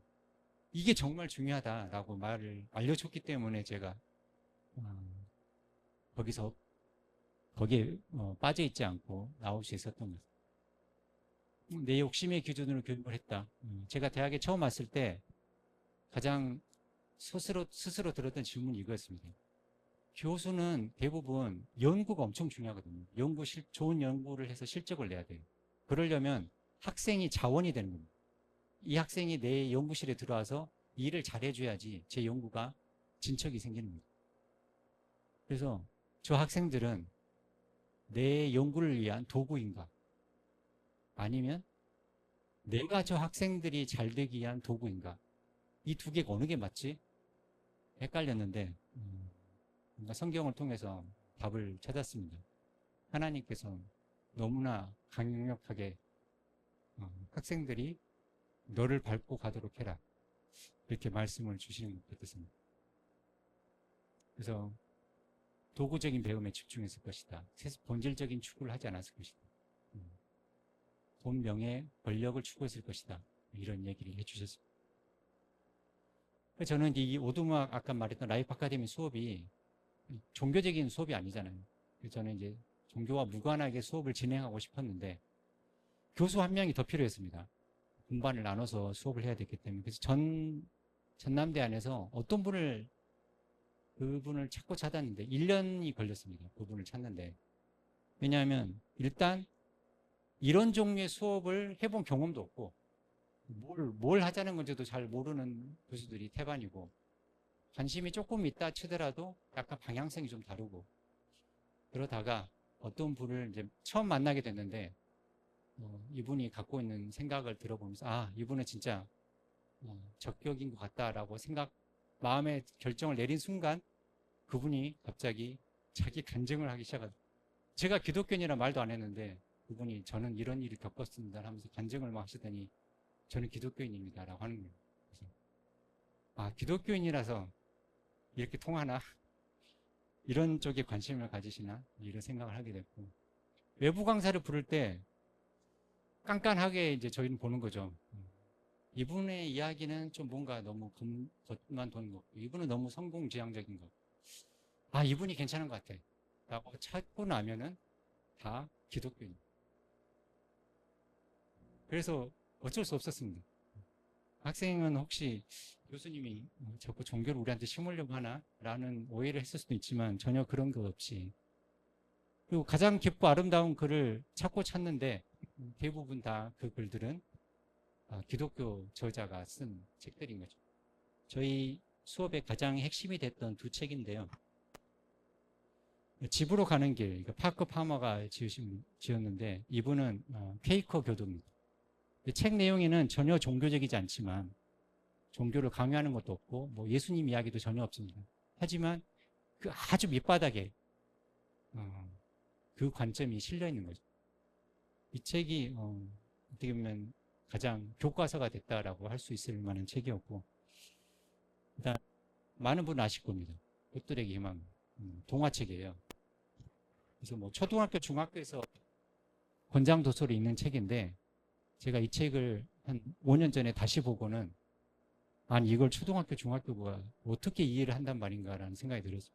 이게 정말 중요하다라고 말을 알려줬기 때문에 제가 거기에 빠져 있지 않고 나올 수 있었던 거예요. 내 욕심의 기준으로 교육을 했다. 제가 대학에 처음 왔을 때 가장 스스로 들었던 질문이 이거였습니다. 교수는 대부분 연구가 엄청 중요하거든요. 좋은 연구를 해서 실적을 내야 돼요. 그러려면 학생이 자원이 되는 겁니다. 이 학생이 내 연구실에 들어와서 일을 잘해줘야지 제 연구가 진척이 생기는 겁니다. 그래서 저 학생들은 내 연구를 위한 도구인가? 아니면 내가 저 학생들이 잘 되기 위한 도구인가? 이 두 개가 어느 게 맞지? 헷갈렸는데 성경을 통해서 답을 찾았습니다. 하나님께서 너무나 강력하게 학생들이 너를 밟고 가도록 해라, 이렇게 말씀을 주시는 것 같았습니다. 그래서 도구적인 배움에 집중했을 것이다. 본질적인 추구를 하지 않았을 것이다. 돈, 명예, 권력을 추구했을 것이다. 이런 얘기를 해주셨습니다. 저는 이 오두막 아까 말했던 라이프 아카데미 수업이 종교적인 수업이 아니잖아요. 그래서 저는 이제 종교와 무관하게 수업을 진행하고 싶었는데 교수 한 명이 더 필요했습니다. 분반을 나눠서 수업을 해야 됐기 때문에. 그래서 전남대 안에서 어떤 그분을 찾고 찾았는데 1년이 걸렸습니다. 그분을 찾는데. 왜냐하면 일단 이런 종류의 수업을 해본 경험도 없고 뭘 하자는 건지도 잘 모르는 교수들이 태반이고, 관심이 조금 있다 치더라도 약간 방향성이 좀 다르고, 그러다가 어떤 분을 이제 처음 만나게 됐는데 이분이 갖고 있는 생각을 들어보면서 이분은 진짜 적격인 것 같다라고 마음의 결정을 내린 순간 그분이 갑자기 자기 간증을 하기 시작하더라고요. 제가 기독교인이라 말도 안 했는데 그분이 저는 이런 일을 겪었습니다 하면서 간증을 막 하시더니 저는 기독교인입니다 라고 하는 거예요. 그래서 아, 기독교인이라서 이렇게 통하나? 이런 쪽에 관심을 가지시나? 이런 생각을 하게 됐고, 외부 강사를 부를 때 깐깐하게 이제 저희는 보는 거죠. 이분의 이야기는 좀 뭔가 너무 겉만 도는 것 같고, 이분은 너무 성공지향적인 것. 아, 이분이 괜찮은 것 같아 라고 찾고 나면은 다 기독교인. 그래서 어쩔 수 없었습니다. 학생은 혹시 교수님이 자꾸 종교를 우리한테 심으려고 하나? 라는 오해를 했을 수도 있지만 전혀 그런 것 없이, 그리고 가장 깊고 아름다운 글을 찾고 찾는데 대부분 다 그 글들은 기독교 저자가 쓴 책들인 거죠. 저희 수업의 가장 핵심이 됐던 두 책인데요. 집으로 가는 길, 파크 파머가 지었는데 이분은 퀘이커 교도입니다. 책 내용에는 전혀 종교적이지 않지만 종교를 강요하는 것도 없고 뭐 예수님 이야기도 전혀 없습니다. 하지만 그 아주 밑바닥에 그 관점이 실려 있는 거죠. 이 책이 어떻게 보면 가장 교과서가 됐다라고 할 수 있을 만한 책이었고, 일단 많은 분 아실 겁니다. 꽃들에게 희망, 동화책이에요. 그래서 뭐 초등학교, 중학교에서 권장 도서로 읽는 책인데 제가 이 책을 한 5년 전에 다시 보고는 아니 이걸 초등학교, 중학교가 어떻게 이해를 한단 말인가라는 생각이 들었어요.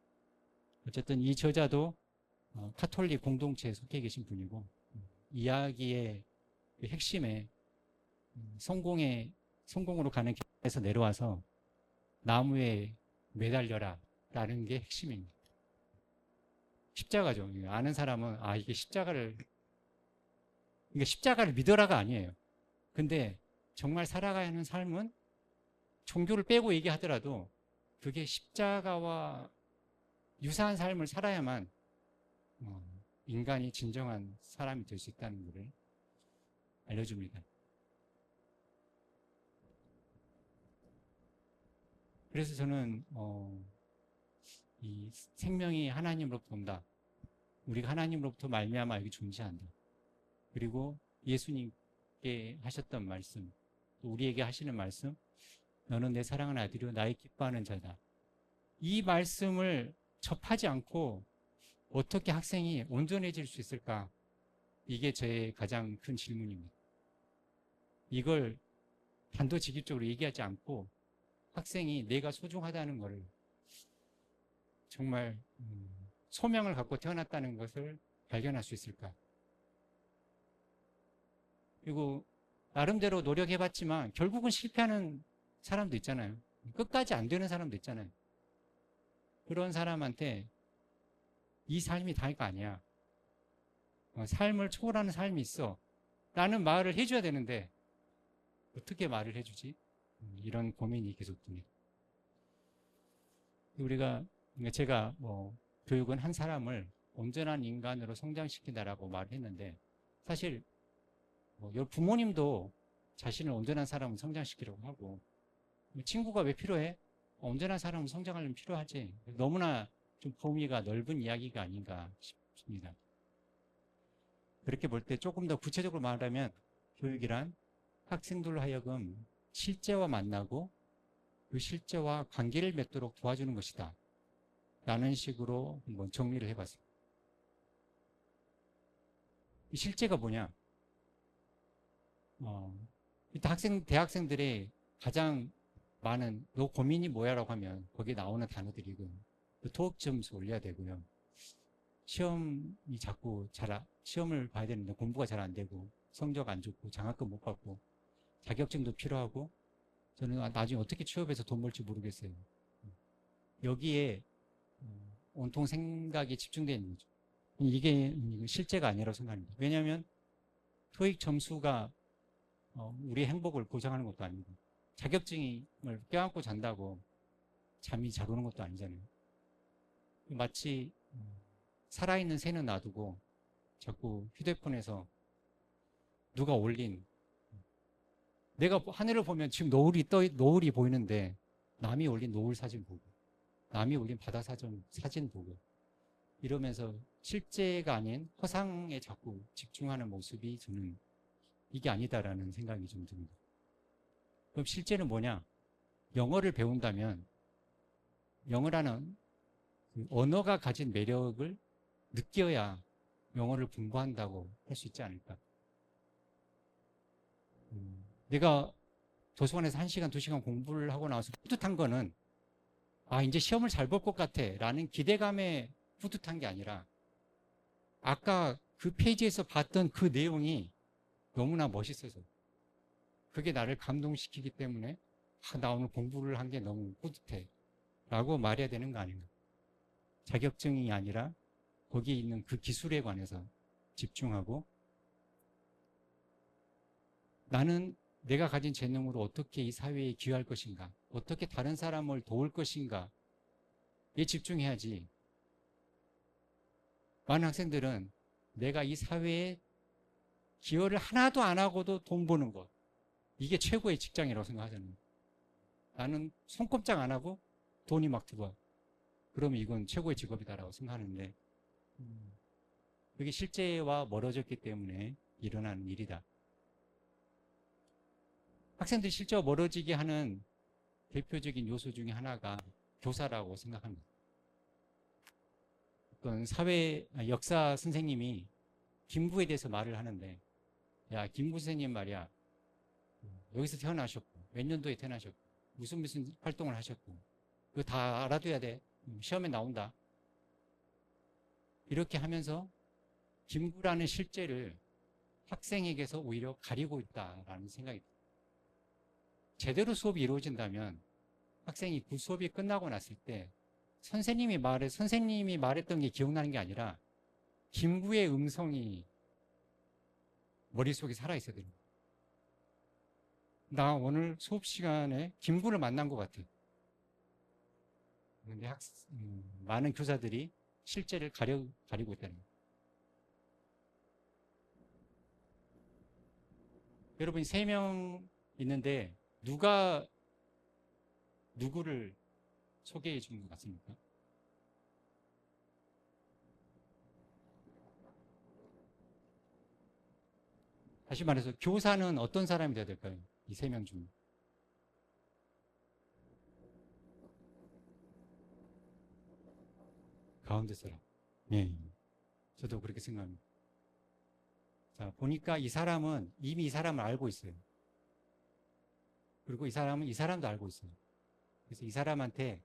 어쨌든 이 저자도 카톨릭 공동체에 속해 계신 분이고 이야기의 핵심에 성공으로 가는 길에서 내려와서 나무에 매달려라 라는 게 핵심입니다. 십자가죠. 아는 사람은 이게 십자가를 믿어라가 아니에요. 근데 정말 살아가야 하는 삶은 종교를 빼고 얘기하더라도 그게 십자가와 유사한 삶을 살아야만 인간이 진정한 사람이 될 수 있다는 것을 알려줍니다. 그래서 저는 이 생명이 하나님으로부터 온다. 우리가 하나님으로부터 말미암아 여기 존재한다. 그리고 예수님께 하셨던 말씀, 또 우리에게 하시는 말씀, 너는 내 사랑하는 아들이요 나의 기뻐하는 자다. 이 말씀을 접하지 않고 어떻게 학생이 온전해질 수 있을까? 이게 제 가장 큰 질문입니다. 이걸 단도직입적으로 얘기하지 않고 학생이 내가 소중하다는 것을 정말 소명을 갖고 태어났다는 것을 발견할 수 있을까? 그리고 나름대로 노력해봤지만 결국은 실패하는 사람도 있잖아요. 끝까지 안 되는 사람도 있잖아요. 그런 사람한테 이 삶이 다가 아니야. 삶을 초월하는 삶이 있어. 라는 말을 해줘야 되는데 어떻게 말을 해주지? 이런 고민이 계속 듭니다. 제가 교육은 한 사람을 온전한 인간으로 성장시킨다라고 말을 했는데 사실 부모님도 자신을 온전한 사람을 성장시키려고 하고 친구가 왜 필요해? 온전한 사람은 성장하려면 필요하지. 너무나 좀 범위가 넓은 이야기가 아닌가 싶습니다. 그렇게 볼 때 조금 더 구체적으로 말하면 교육이란 학생들로 하여금 실제와 만나고 그 실제와 관계를 맺도록 도와주는 것이다 라는 식으로 한번 정리를 해봤습니다. 이 실제가 뭐냐? 일단 대학생들의 가장 많은 너 고민이 뭐야 라고 하면 거기에 나오는 단어들이고 토익 점수 올려야 되고요. 시험을 봐야 되는데 공부가 잘 안 되고 성적 안 좋고 장학금 못 받고 자격증도 필요하고 저는 나중에 어떻게 취업해서 돈 벌지 모르겠어요. 여기에 온통 생각이 집중되어 있는 거죠. 이게 실제가 아니라고 생각합니다. 왜냐하면 토익 점수가 우리의 행복을 보장하는 것도 아니고 자격증을 껴안고 잔다고 잠이 잘 오는 것도 아니잖아요. 마치 살아있는 새는 놔두고 자꾸 휴대폰에서 누가 올린 내가 하늘을 보면 지금 노을이 보이는데 남이 올린 노을 사진 보고, 남이 올린 바다 사진 보고, 이러면서 실제가 아닌 허상에 자꾸 집중하는 모습이 저는 이게 아니다라는 생각이 좀 듭니다. 그럼 실제는 뭐냐? 영어를 배운다면 영어라는 그 언어가 가진 매력을 느껴야 영어를 공부한다고 할 수 있지 않을까? 내가 도서관에서 1시간, 2시간 공부를 하고 나와서 뿌듯한 거는 아, 이제 시험을 잘 볼 것 같아 라는 기대감에 뿌듯한 게 아니라 아까 그 페이지에서 봤던 그 내용이 너무나 멋있어서 그게 나를 감동시키기 때문에 아, 나 오늘 공부를 한 게 너무 뿌듯해 라고 말해야 되는 거 아닌가. 자격증이 아니라 거기에 있는 그 기술에 관해서 집중하고 나는 내가 가진 재능으로 어떻게 이 사회에 기여할 것인가, 어떻게 다른 사람을 도울 것인가에 집중해야지. 많은 학생들은 내가 이 사회에 기여를 하나도 안 하고도 돈 버는 것, 이게 최고의 직장이라고 생각하잖아요. 나는 손꼼짝 안 하고 돈이 막 들어와. 그러면 이건 최고의 직업이다라고 생각하는데 그게 실제와 멀어졌기 때문에 일어나는 일이다. 학생들이 실제와 멀어지게 하는 대표적인 요소 중에 하나가 교사라고 생각합니다. 어떤 역사 선생님이 김구에 대해서 말을 하는데, 야, 김구 선생님 말이야, 여기서 태어나셨고, 몇 년도에 태어나셨고, 무슨 활동을 하셨고, 그거 다 알아둬야 돼. 시험에 나온다. 이렇게 하면서 김구라는 실제를 학생에게서 오히려 가리고 있다라는 생각이 듭니다. 제대로 수업이 이루어진다면 학생이 그 수업이 끝나고 났을 때 선생님이 말했던 게 기억나는 게 아니라 김구의 음성이 머릿속에 살아있어야 됩니다. 나 오늘 수업 시간에 김구를 만난 것 같아. 그런데 많은 교사들이 실제를 가리고 있다는 거예요. 여러분 3명 있는데 누가 누구를 소개해 주는 것 같습니까? 다시 말해서 교사는 어떤 사람이 되어야 될까요? 이 3명 중. 가운데 사람. 예. 저도 그렇게 생각합니다. 자, 보니까 이 사람은 이미 이 사람을 알고 있어요. 그리고 이 사람은 이 사람도 알고 있어요. 그래서 이 사람한테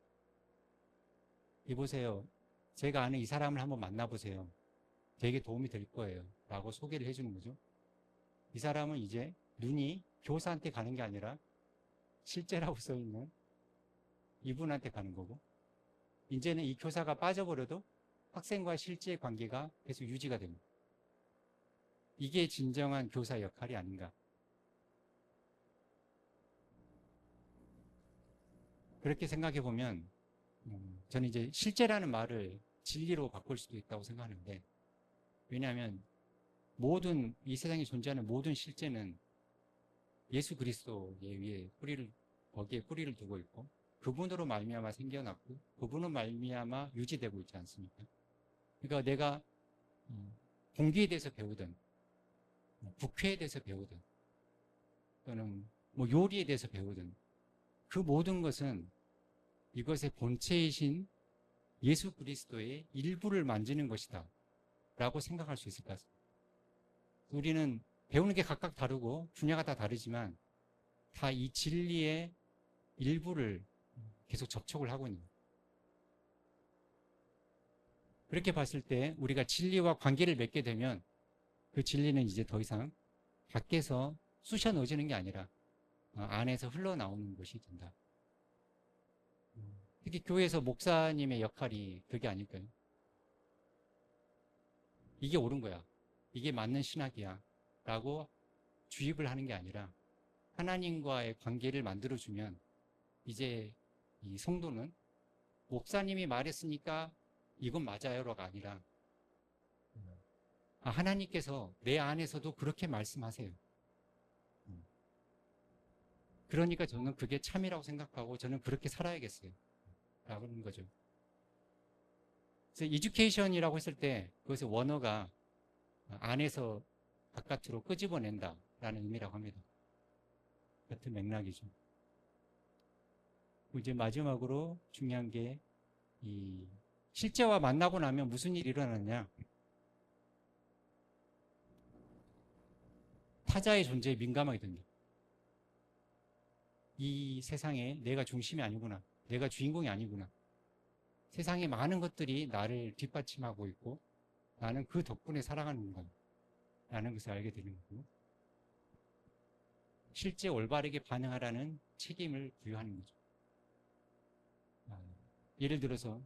이보세요. 제가 아는 이 사람을 한번 만나보세요. 되게 도움이 될 거예요. 라고 소개를 해주는 거죠. 이 사람은 이제 눈이 교사한테 가는 게 아니라 실제라고 써있는 이분한테 가는 거고, 이제는 이 교사가 빠져버려도 학생과 실제 관계가 계속 유지가 됩니다. 이게 진정한 교사 역할이 아닌가. 그렇게 생각해 보면 저는 이제 실제라는 말을 진리로 바꿀 수도 있다고 생각하는데, 왜냐하면 이 세상에 존재하는 모든 실제는 예수 그리스도에 위해 거기에 뿌리를 두고 있고, 그분으로 말미암아 생겨났고, 그분으로 말미암아 유지되고 있지 않습니까? 그러니까 내가 공기에 대해서 배우든, 국회에 대해서 배우든, 또는 요리에 대해서 배우든, 그 모든 것은 이것의 본체이신 예수 그리스도의 일부를 만지는 것이다 라고 생각할 수 있을 것 같습니다. 우리는 배우는 게 각각 다르고 분야가 다 다르지만 다 이 진리의 일부를 계속 접촉을 하고 있는 거예요. 그렇게 봤을 때 우리가 진리와 관계를 맺게 되면 그 진리는 이제 더 이상 밖에서 쑤셔 넣어지는 게 아니라 안에서 흘러나오는 것이 된다. 특히 교회에서 목사님의 역할이 그게 아닐까요? 이게 옳은 거야. 이게 맞는 신학이야. 라고 주입을 하는 게 아니라 하나님과의 관계를 만들어주면 이제 이 성도는 목사님이 말했으니까 이건 맞아요가 아니라 하나님께서 내 안에서도 그렇게 말씀하세요. 그러니까 저는 그게 참이라고 생각하고 저는 그렇게 살아야겠어요. 라고 하는 거죠. 그래서 education이라고 했을 때 그것의 원어가 안에서 바깥으로 끄집어낸다 라는 의미라고 합니다. 같은 맥락이죠. 그리고 이제 마지막으로 중요한 게 이 실제와 만나고 나면 무슨 일이 일어나느냐. 타자의 존재에 민감하게 된다. 이 세상에 내가 중심이 아니구나. 내가 주인공이 아니구나. 세상에 많은 것들이 나를 뒷받침하고 있고 나는 그 덕분에 살아가는 건가 라는 것을 알게 되는 거고, 실제 올바르게 반응하라는 책임을 부여하는 거죠. 예를 들어서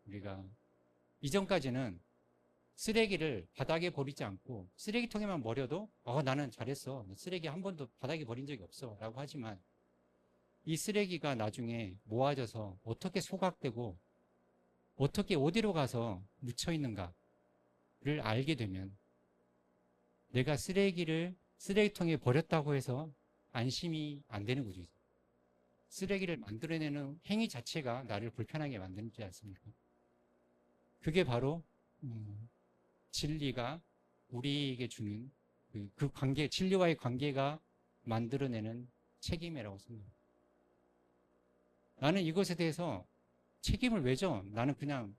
우리가 이전까지는 쓰레기를 바닥에 버리지 않고 쓰레기통에만 버려도 나는 잘했어. 쓰레기 한 번도 바닥에 버린 적이 없어 라고 하지만, 이 쓰레기가 나중에 모아져서 어떻게 소각되고 어떻게 어디로 가서 묻혀 있는가를 알게 되면 내가 쓰레기를 쓰레기통에 버렸다고 해서 안심이 안 되는 거죠. 쓰레기를 만들어내는 행위 자체가 나를 불편하게 만들지 않습니까? 그게 바로 진리가 우리에게 주는 그 관계, 진리와의 관계가 만들어내는 책임이라고 생각합니다. 나는 이것에 대해서 책임을 왜 져? 나는 그냥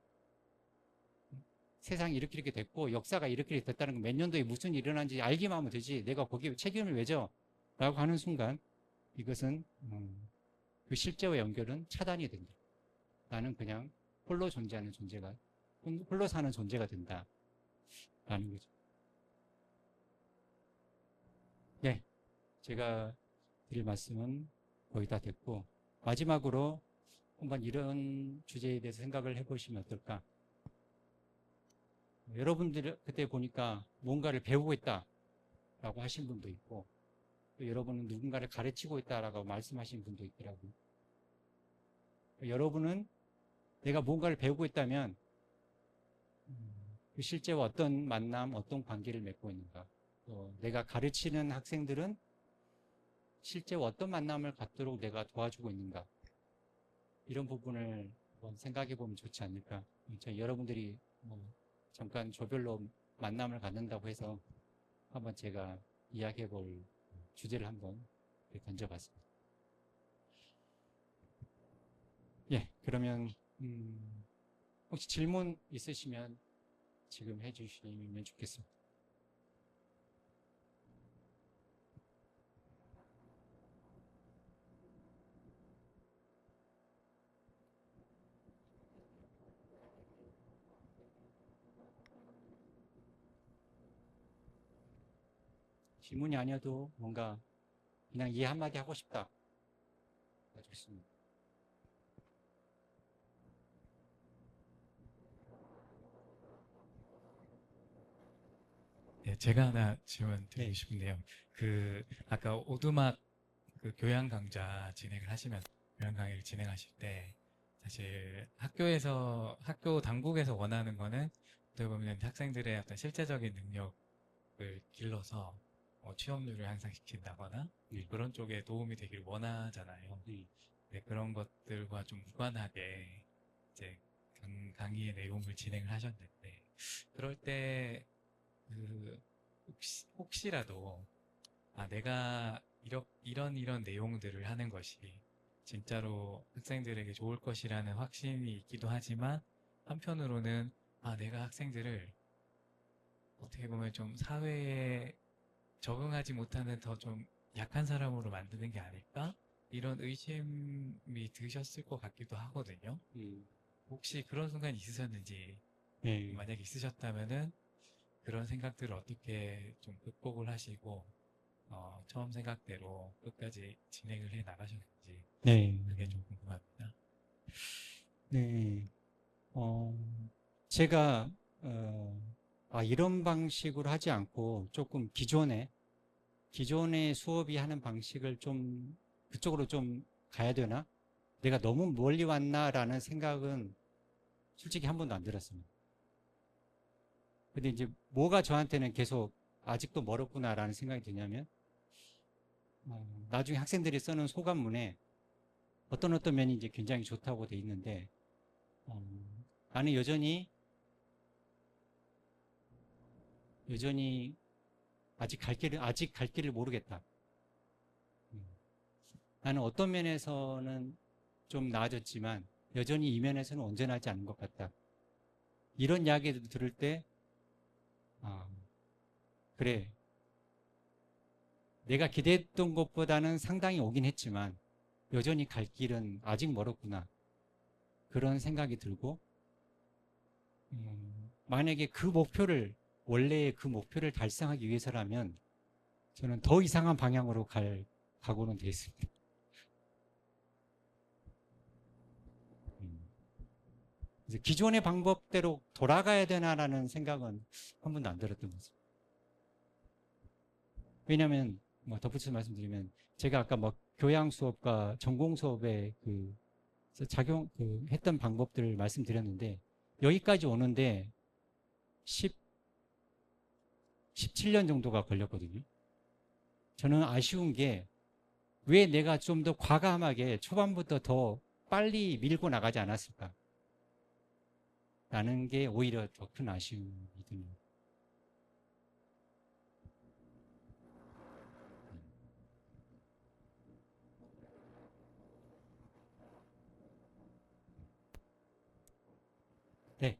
세상이 이렇게 됐고 역사가 이렇게 됐다는 거, 몇 년도에 무슨 일이 일어난지 알기만 하면 되지 내가 거기에 책임을 왜 져? 라고 하는 순간 이것은 그 실제와 연결은 차단이 된다. 나는 그냥 홀로 존재하는 존재가, 홀로 사는 존재가 된다 라는 거죠. 네, 제가 드릴 말씀은 거의 다 됐고, 마지막으로 한번 이런 주제에 대해서 생각을 해보시면 어떨까. 여러분들 그때 보니까 뭔가를 배우고 있다라고 하신 분도 있고, 또 여러분은 누군가를 가르치고 있다라고 말씀하신 분도 있더라고요. 여러분은 내가 뭔가를 배우고 있다면 그 실제와 어떤 만남, 어떤 관계를 맺고 있는가, 또 내가 가르치는 학생들은 실제와 어떤 만남을 갖도록 내가 도와주고 있는가, 이런 부분을 한번 생각해 보면 좋지 않을까. 여러분들이 잠깐 조별로 만남을 갖는다고 해서 한번 제가 이야기해 볼 주제를 한번 던져봤습니다. 예, 그러면 혹시 질문 있으시면 지금 해주시면 좋겠습니다. 질문이 아니어도 뭔가 그냥 이해 한마디 하고 싶다. 좋습니다. 네, 제가 하나 질문 드리고 싶은데요. 아까 오두막 교양 강좌 진행을 하시면서, 교양 강의를 진행하실 때, 사실 학교 당국에서 원하는 거는 어떻게 보면 학생들의 어떤 실제적인 능력을 길러서 취업률을 향상시킨다거나 그런 쪽에 도움이 되길 원하잖아요. 네, 그런 것들과 좀 무관하게 이제 강의의 내용을 진행을 하셨는데, 그럴 때 혹시라도 내가 이런 내용들을 하는 것이 진짜로 학생들에게 좋을 것이라는 확신이 있기도 하지만, 한편으로는 내가 학생들을 어떻게 보면 좀 사회에 적응하지 못하는 더 좀 약한 사람으로 만드는 게 아닐까? 이런 의심이 드셨을 것 같기도 하거든요. 혹시 그런 순간이 있으셨는지, 만약에 있으셨다면은 그런 생각들을 어떻게 좀 극복을 하시고 처음 생각대로 끝까지 진행을 해 나가셨는지, 그게 좀 궁금합니다. 네. 제가 이런 방식으로 하지 않고 조금 기존의 수업이 하는 방식을 좀 그쪽으로 좀 가야 되나? 내가 너무 멀리 왔나라는 생각은 솔직히 한 번도 안 들었습니다. 근데 이제 뭐가 저한테는 계속 아직도 멀었구나라는 생각이 드냐면, 나중에 학생들이 쓰는 소감문에 어떤 면이 이제 굉장히 좋다고 돼 있는데, 나는 여전히 아직 갈 길을 모르겠다. 나는 어떤 면에서는 좀 나아졌지만 여전히 이 면에서는 온전하지 않은 것 같다. 이런 이야기를 들을 때, 그래. 내가 기대했던 것보다는 상당히 오긴 했지만 여전히 갈 길은 아직 멀었구나. 그런 생각이 들고, 만약에 원래의 그 목표를 달성하기 위해서라면 저는 더 이상한 방향으로 갈 각오는 돼 있습니다. 그래서 기존의 방법대로 돌아가야 되나라는 생각은 한 번도 안 들었던 거죠. 왜냐하면 덧붙여서 말씀드리면 제가 아까 교양 수업과 전공 수업에 했던 방법들을 말씀드렸는데 여기까지 오는데 17년 정도가 걸렸거든요. 저는 아쉬운 게 왜 내가 좀 더 과감하게 초반부터 더 빨리 밀고 나가지 않았을까? 라는 게 오히려 더 큰 아쉬움이 듭니다. 네.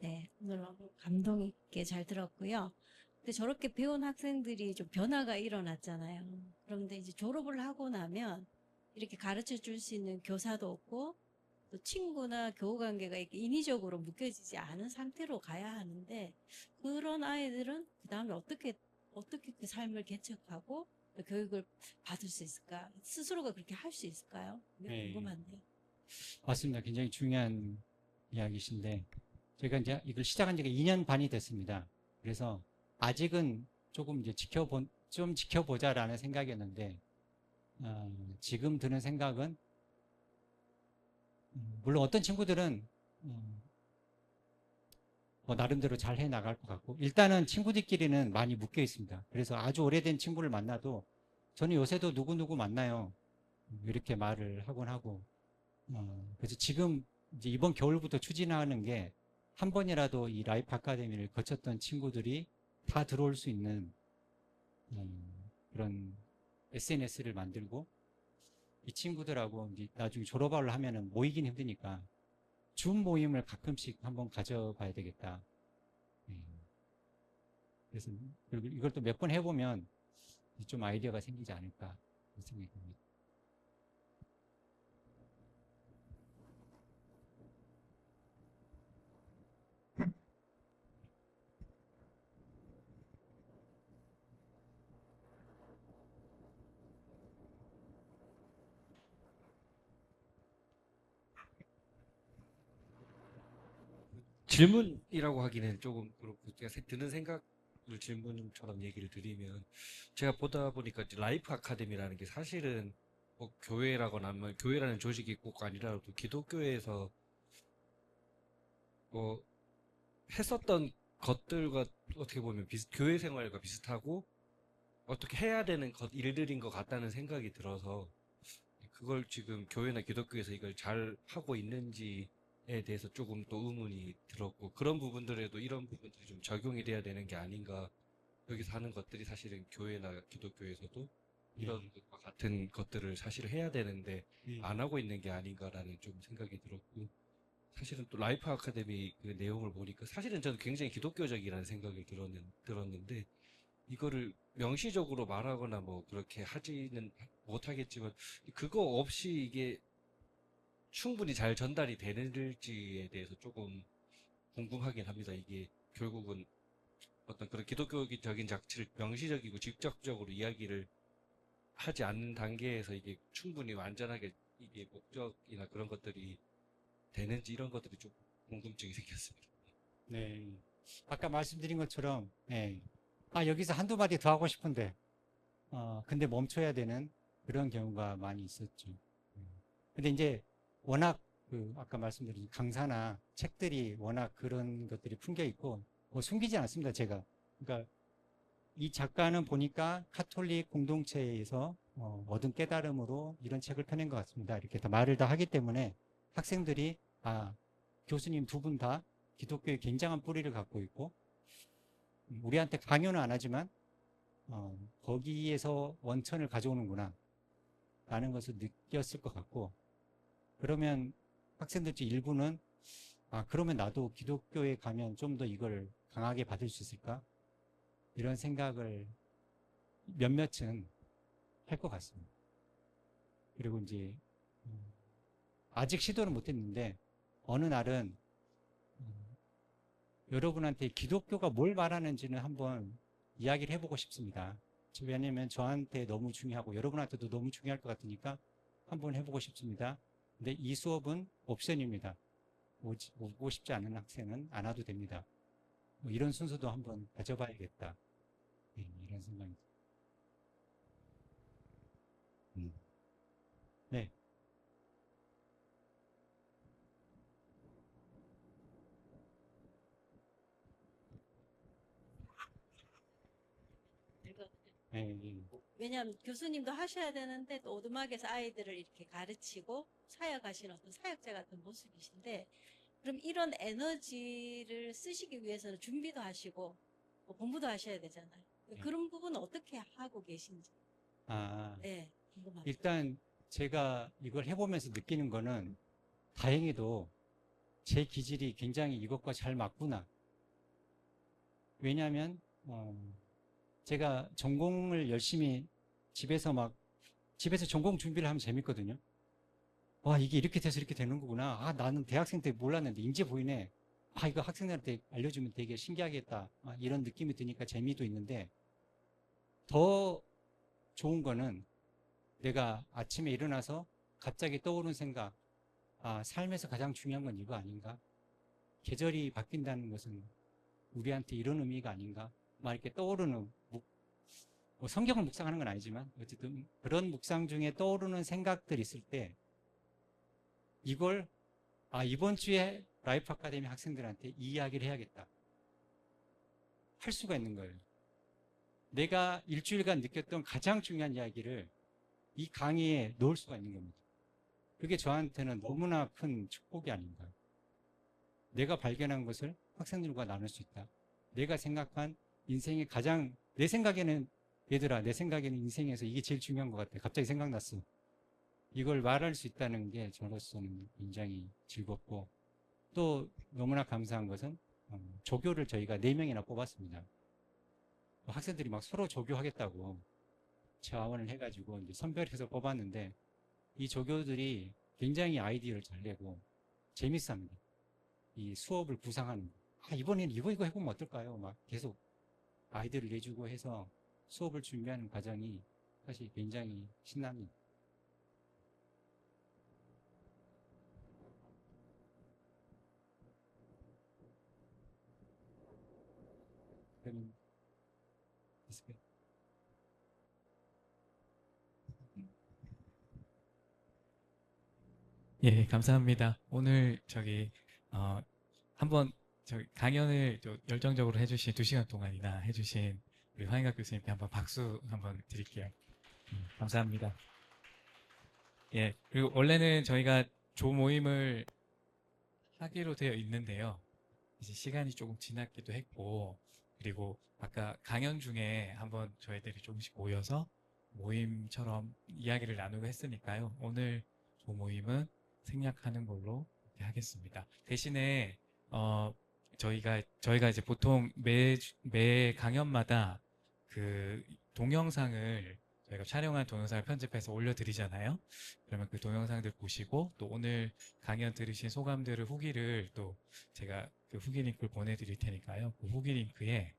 네, 오늘 너무 감동 있게 잘 들었고요. 근데 저렇게 배운 학생들이 좀 변화가 일어났잖아요. 그런데 이제 졸업을 하고 나면 이렇게 가르쳐 줄 수 있는 교사도 없고 또 친구나 교우 관계가 이렇게 인위적으로 묶여지지 않은 상태로 가야 하는데 그런 아이들은 그 다음에 어떻게 그 삶을 개척하고 교육을 받을 수 있을까? 스스로가 그렇게 할 수 있을까요? 네. 궁금한데요. 맞습니다. 굉장히 중요한 이야기신데 저희가 이제 이걸 시작한 지가 2년 반이 됐습니다. 그래서 아직은 조금 이제 좀 지켜보자라는 생각이었는데 지금 드는 생각은 물론 어떤 친구들은 나름대로 잘 해 나갈 것 같고 일단은 친구들끼리는 많이 묶여 있습니다. 그래서 아주 오래된 친구를 만나도 저는 요새도 누구누구 만나요. 이렇게 말을 하곤 하고 그래서 지금 이제 이번 겨울부터 추진하는 게 한 번이라도 이 라이프 아카데미를 거쳤던 친구들이 다 들어올 수 있는 그런 SNS를 만들고 이 친구들하고 이제 나중에 졸업을 하면은 모이긴 힘드니까 줌 모임을 가끔씩 한번 가져봐야 되겠다. 그래서 이걸 또 몇 번 해보면 좀 아이디어가 생기지 않을까 생각이 듭니다. 질문이라고 하기는 조금 그렇고 제가 드는 생각을 질문처럼 얘기를 드리면 제가 보다 보니까 이제 라이프 아카데미라는 게 사실은 교회라거나 아니면 교회라는 조직이 꼭 아니라도 기독교에서 했었던 것들과 어떻게 보면 교회 생활과 비슷하고 어떻게 해야 되는 일들인 것 같다는 생각이 들어서 그걸 지금 교회나 기독교에서 이걸 잘 하고 있는지에 대해서 조금 또 의문이 들었고 그런 부분들에도 이런 부분들이 좀 적용이 돼야 되는 게 아닌가 여기서 하는 것들이 사실은 교회나 기독교에서도 이런 것과 같은 것들을 사실 해야 되는데 안 하고 있는 게 아닌가라는 좀 생각이 들었고 사실은 또 라이프 아카데미 그 내용을 보니까 사실은 저는 굉장히 기독교적이라는 생각이 들었는데 이거를 명시적으로 말하거나 뭐 그렇게 하지는 못하겠지만 그거 없이 이게 충분히 잘 전달이 되는지에 대해서 조금 궁금하긴 합니다. 이게 결국은 어떤 그런 기독교적인 자체를 명시적이고 직접적으로 이야기를 하지 않는 단계에서 이게 충분히 완전하게 이게 목적이나 그런 것들이 되는지 이런 것들이 좀 궁금증이 생겼습니다. 네. 아까 말씀드린 것처럼 여기서 한두 마디 더 하고 싶은데 근데 멈춰야 되는 그런 경우가 많이 있었죠. 근데 이제 워낙 아까 말씀드린 강사나 책들이 워낙 그런 것들이 풍겨 있고 숨기지 않습니다. 제가 그러니까 이 작가는 보니까 카톨릭 공동체에서 얻은 깨달음으로 이런 책을 펴낸 것 같습니다. 이렇게 다 말을 다 하기 때문에 학생들이 교수님 두 분 다 기독교의 굉장한 뿌리를 갖고 있고 우리한테 강요는 안 하지만 거기에서 원천을 가져오는구나 라는 것을 느꼈을 것 같고, 그러면 학생들 중 일부는 그러면 나도 기독교에 가면 좀 더 이걸 강하게 받을 수 있을까? 이런 생각을 몇몇은 할 것 같습니다. 그리고 이제 아직 시도는 못했는데 어느 날은 여러분한테 기독교가 뭘 말하는지는 한번 이야기를 해보고 싶습니다. 왜냐하면 저한테 너무 중요하고 여러분한테도 너무 중요할 것 같으니까 한번 해보고 싶습니다. 근데 이 수업은 옵션입니다. 오고 싶지 않은 학생은 안 와도 됩니다. 뭐 이런 순서도 한번 가져봐야겠다. 이런 생각이. 네. 네. 왜냐하면 교수님도 하셔야 되는데 또 오두막에서 아이들을 이렇게 가르치고 사역하시는 어떤 사역자 같은 모습이신데, 그럼 이런 에너지를 쓰시기 위해서는 준비도 하시고 뭐 공부도 하셔야 되잖아요. 그런 부분은 어떻게 하고 계신지. 네, 궁금합니다. 일단 제가 이걸 해보면서 느끼는 거는 다행히도 제 기질이 굉장히 이것과 잘 맞구나. 왜냐하면 제가 전공을 열심히 집에서 전공 준비를 하면 재밌거든요. 이게 이렇게 돼서 이렇게 되는 거구나. 나는 대학생 때 몰랐는데 이제 보이네. 이거 학생들한테 알려주면 되게 신기하겠다. 이런 느낌이 드니까 재미도 있는데, 더 좋은 거는 내가 아침에 일어나서 갑자기 떠오르는 생각, 삶에서 가장 중요한 건 이거 아닌가? 계절이 바뀐다는 것은 우리한테 이런 의미가 아닌가? 막 이렇게 떠오르는, 성경을 묵상하는 건 아니지만 어쨌든 그런 묵상 중에 떠오르는 생각들이 있을 때 이걸 이번 주에 라이프 아카데미 학생들한테 이 이야기를 해야겠다 할 수가 있는 거예요. 내가 일주일간 느꼈던 가장 중요한 이야기를 이 강의에 넣을 수가 있는 겁니다. 그게 저한테는 너무나 큰 축복이 아닌가. 내가 발견한 것을 학생들과 나눌 수 있다. 내가 생각한 인생의 가장, 내 생각에는 인생에서 이게 제일 중요한 것 같아. 갑자기 생각났어. 이걸 말할 수 있다는 게 저로서는 굉장히 즐겁고, 또 너무나 감사한 것은 조교를 저희가 4명이나 뽑았습니다. 학생들이 막 서로 조교하겠다고 자원을 해가지고 이제 선별해서 뽑았는데, 이 조교들이 굉장히 아이디어를 잘 내고 재밌습니다. 이 수업을 구상하는 거. 이번에는 이거 해보면 어떨까요? 막 계속 아이디어를 내주고 해서 수업을 준비하는 과정이 사실 굉장히 신납니다. 그러면 있을까요? 예, 감사합니다. 오늘 한번 강연을 또 열정적으로 해주신 2시간 동안이나 해주신 우리 황인각 교수님께 한번 박수 한번 드릴게요. 감사합니다. 예, 그리고 원래는 저희가 조 모임을 하기로 되어 있는데요. 이제 시간이 조금 지났기도 했고, 그리고 아까 강연 중에 한번 저희들이 조금씩 모여서 모임처럼 이야기를 나누고 했으니까요. 오늘 조 모임은 생략하는 걸로 이렇게 하겠습니다. 대신에 저희가 이제 보통 매 강연마다 그 동영상을 저희가 촬영한 동영상을 편집해서 올려드리잖아요. 그러면 그 동영상들 보시고 또 오늘 강연 들으신 소감들을 후기를 또 제가 그 후기 링크를 보내드릴 테니까요. 그 후기 링크에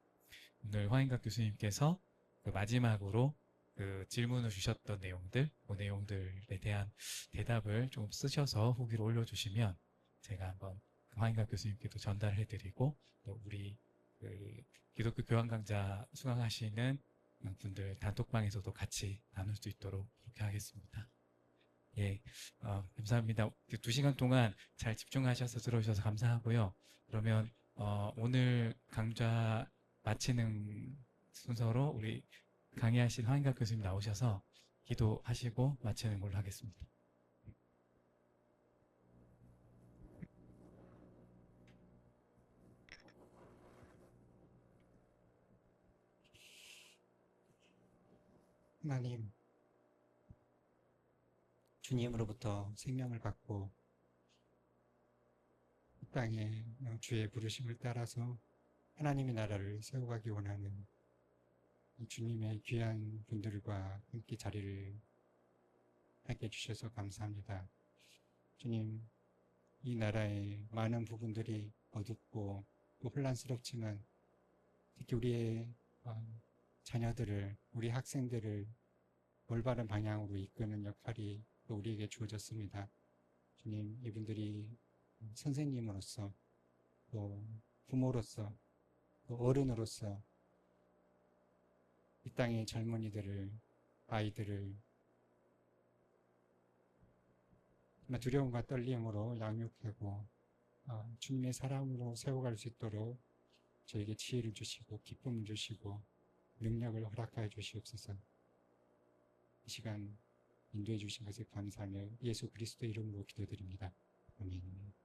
오늘 황인각 교수님께서 그 마지막으로 그 질문을 주셨던 내용들, 그 내용들에 대한 대답을 좀 쓰셔서 후기로 올려주시면 제가 한번 황인각 교수님께도 전달해드리고 또 우리 그 기독교 교환 강좌 수강하시는 분들 단톡방에서도 같이 나눌 수 있도록 그렇게 하겠습니다. 예, 감사합니다. 2시간 동안 잘 집중하셔서 들어주셔서 감사하고요. 그러면 오늘 강좌 마치는 순서로 우리 강의하신 황인각 교수님 나오셔서 기도하시고 마치는 걸로 하겠습니다. 하나님, 주님으로부터 생명을 받고 이 땅에 주의 부르심을 따라서 하나님의 나라를 세워가기 원하는 이 주님의 귀한 분들과 함께 자리를 하게 해주셔서 감사합니다. 주님, 이 나라의 많은 부분들이 어둡고 또 혼란스럽지만 특히 우리의 자녀들을, 우리 학생들을 올바른 방향으로 이끄는 역할이 또 우리에게 주어졌습니다. 주님, 이분들이 선생님으로서 또 부모로서 또 어른으로서 이 땅의 젊은이들을, 아이들을 두려움과 떨림으로 양육하고 주님의 사랑으로 세워갈 수 있도록 저에게 지혜를 주시고 기쁨을 주시고 능력을 허락하여 주시옵소서. 이 시간 인도해 주신 것에 감사하며 예수 그리스도 이름으로 기도드립니다. 아멘.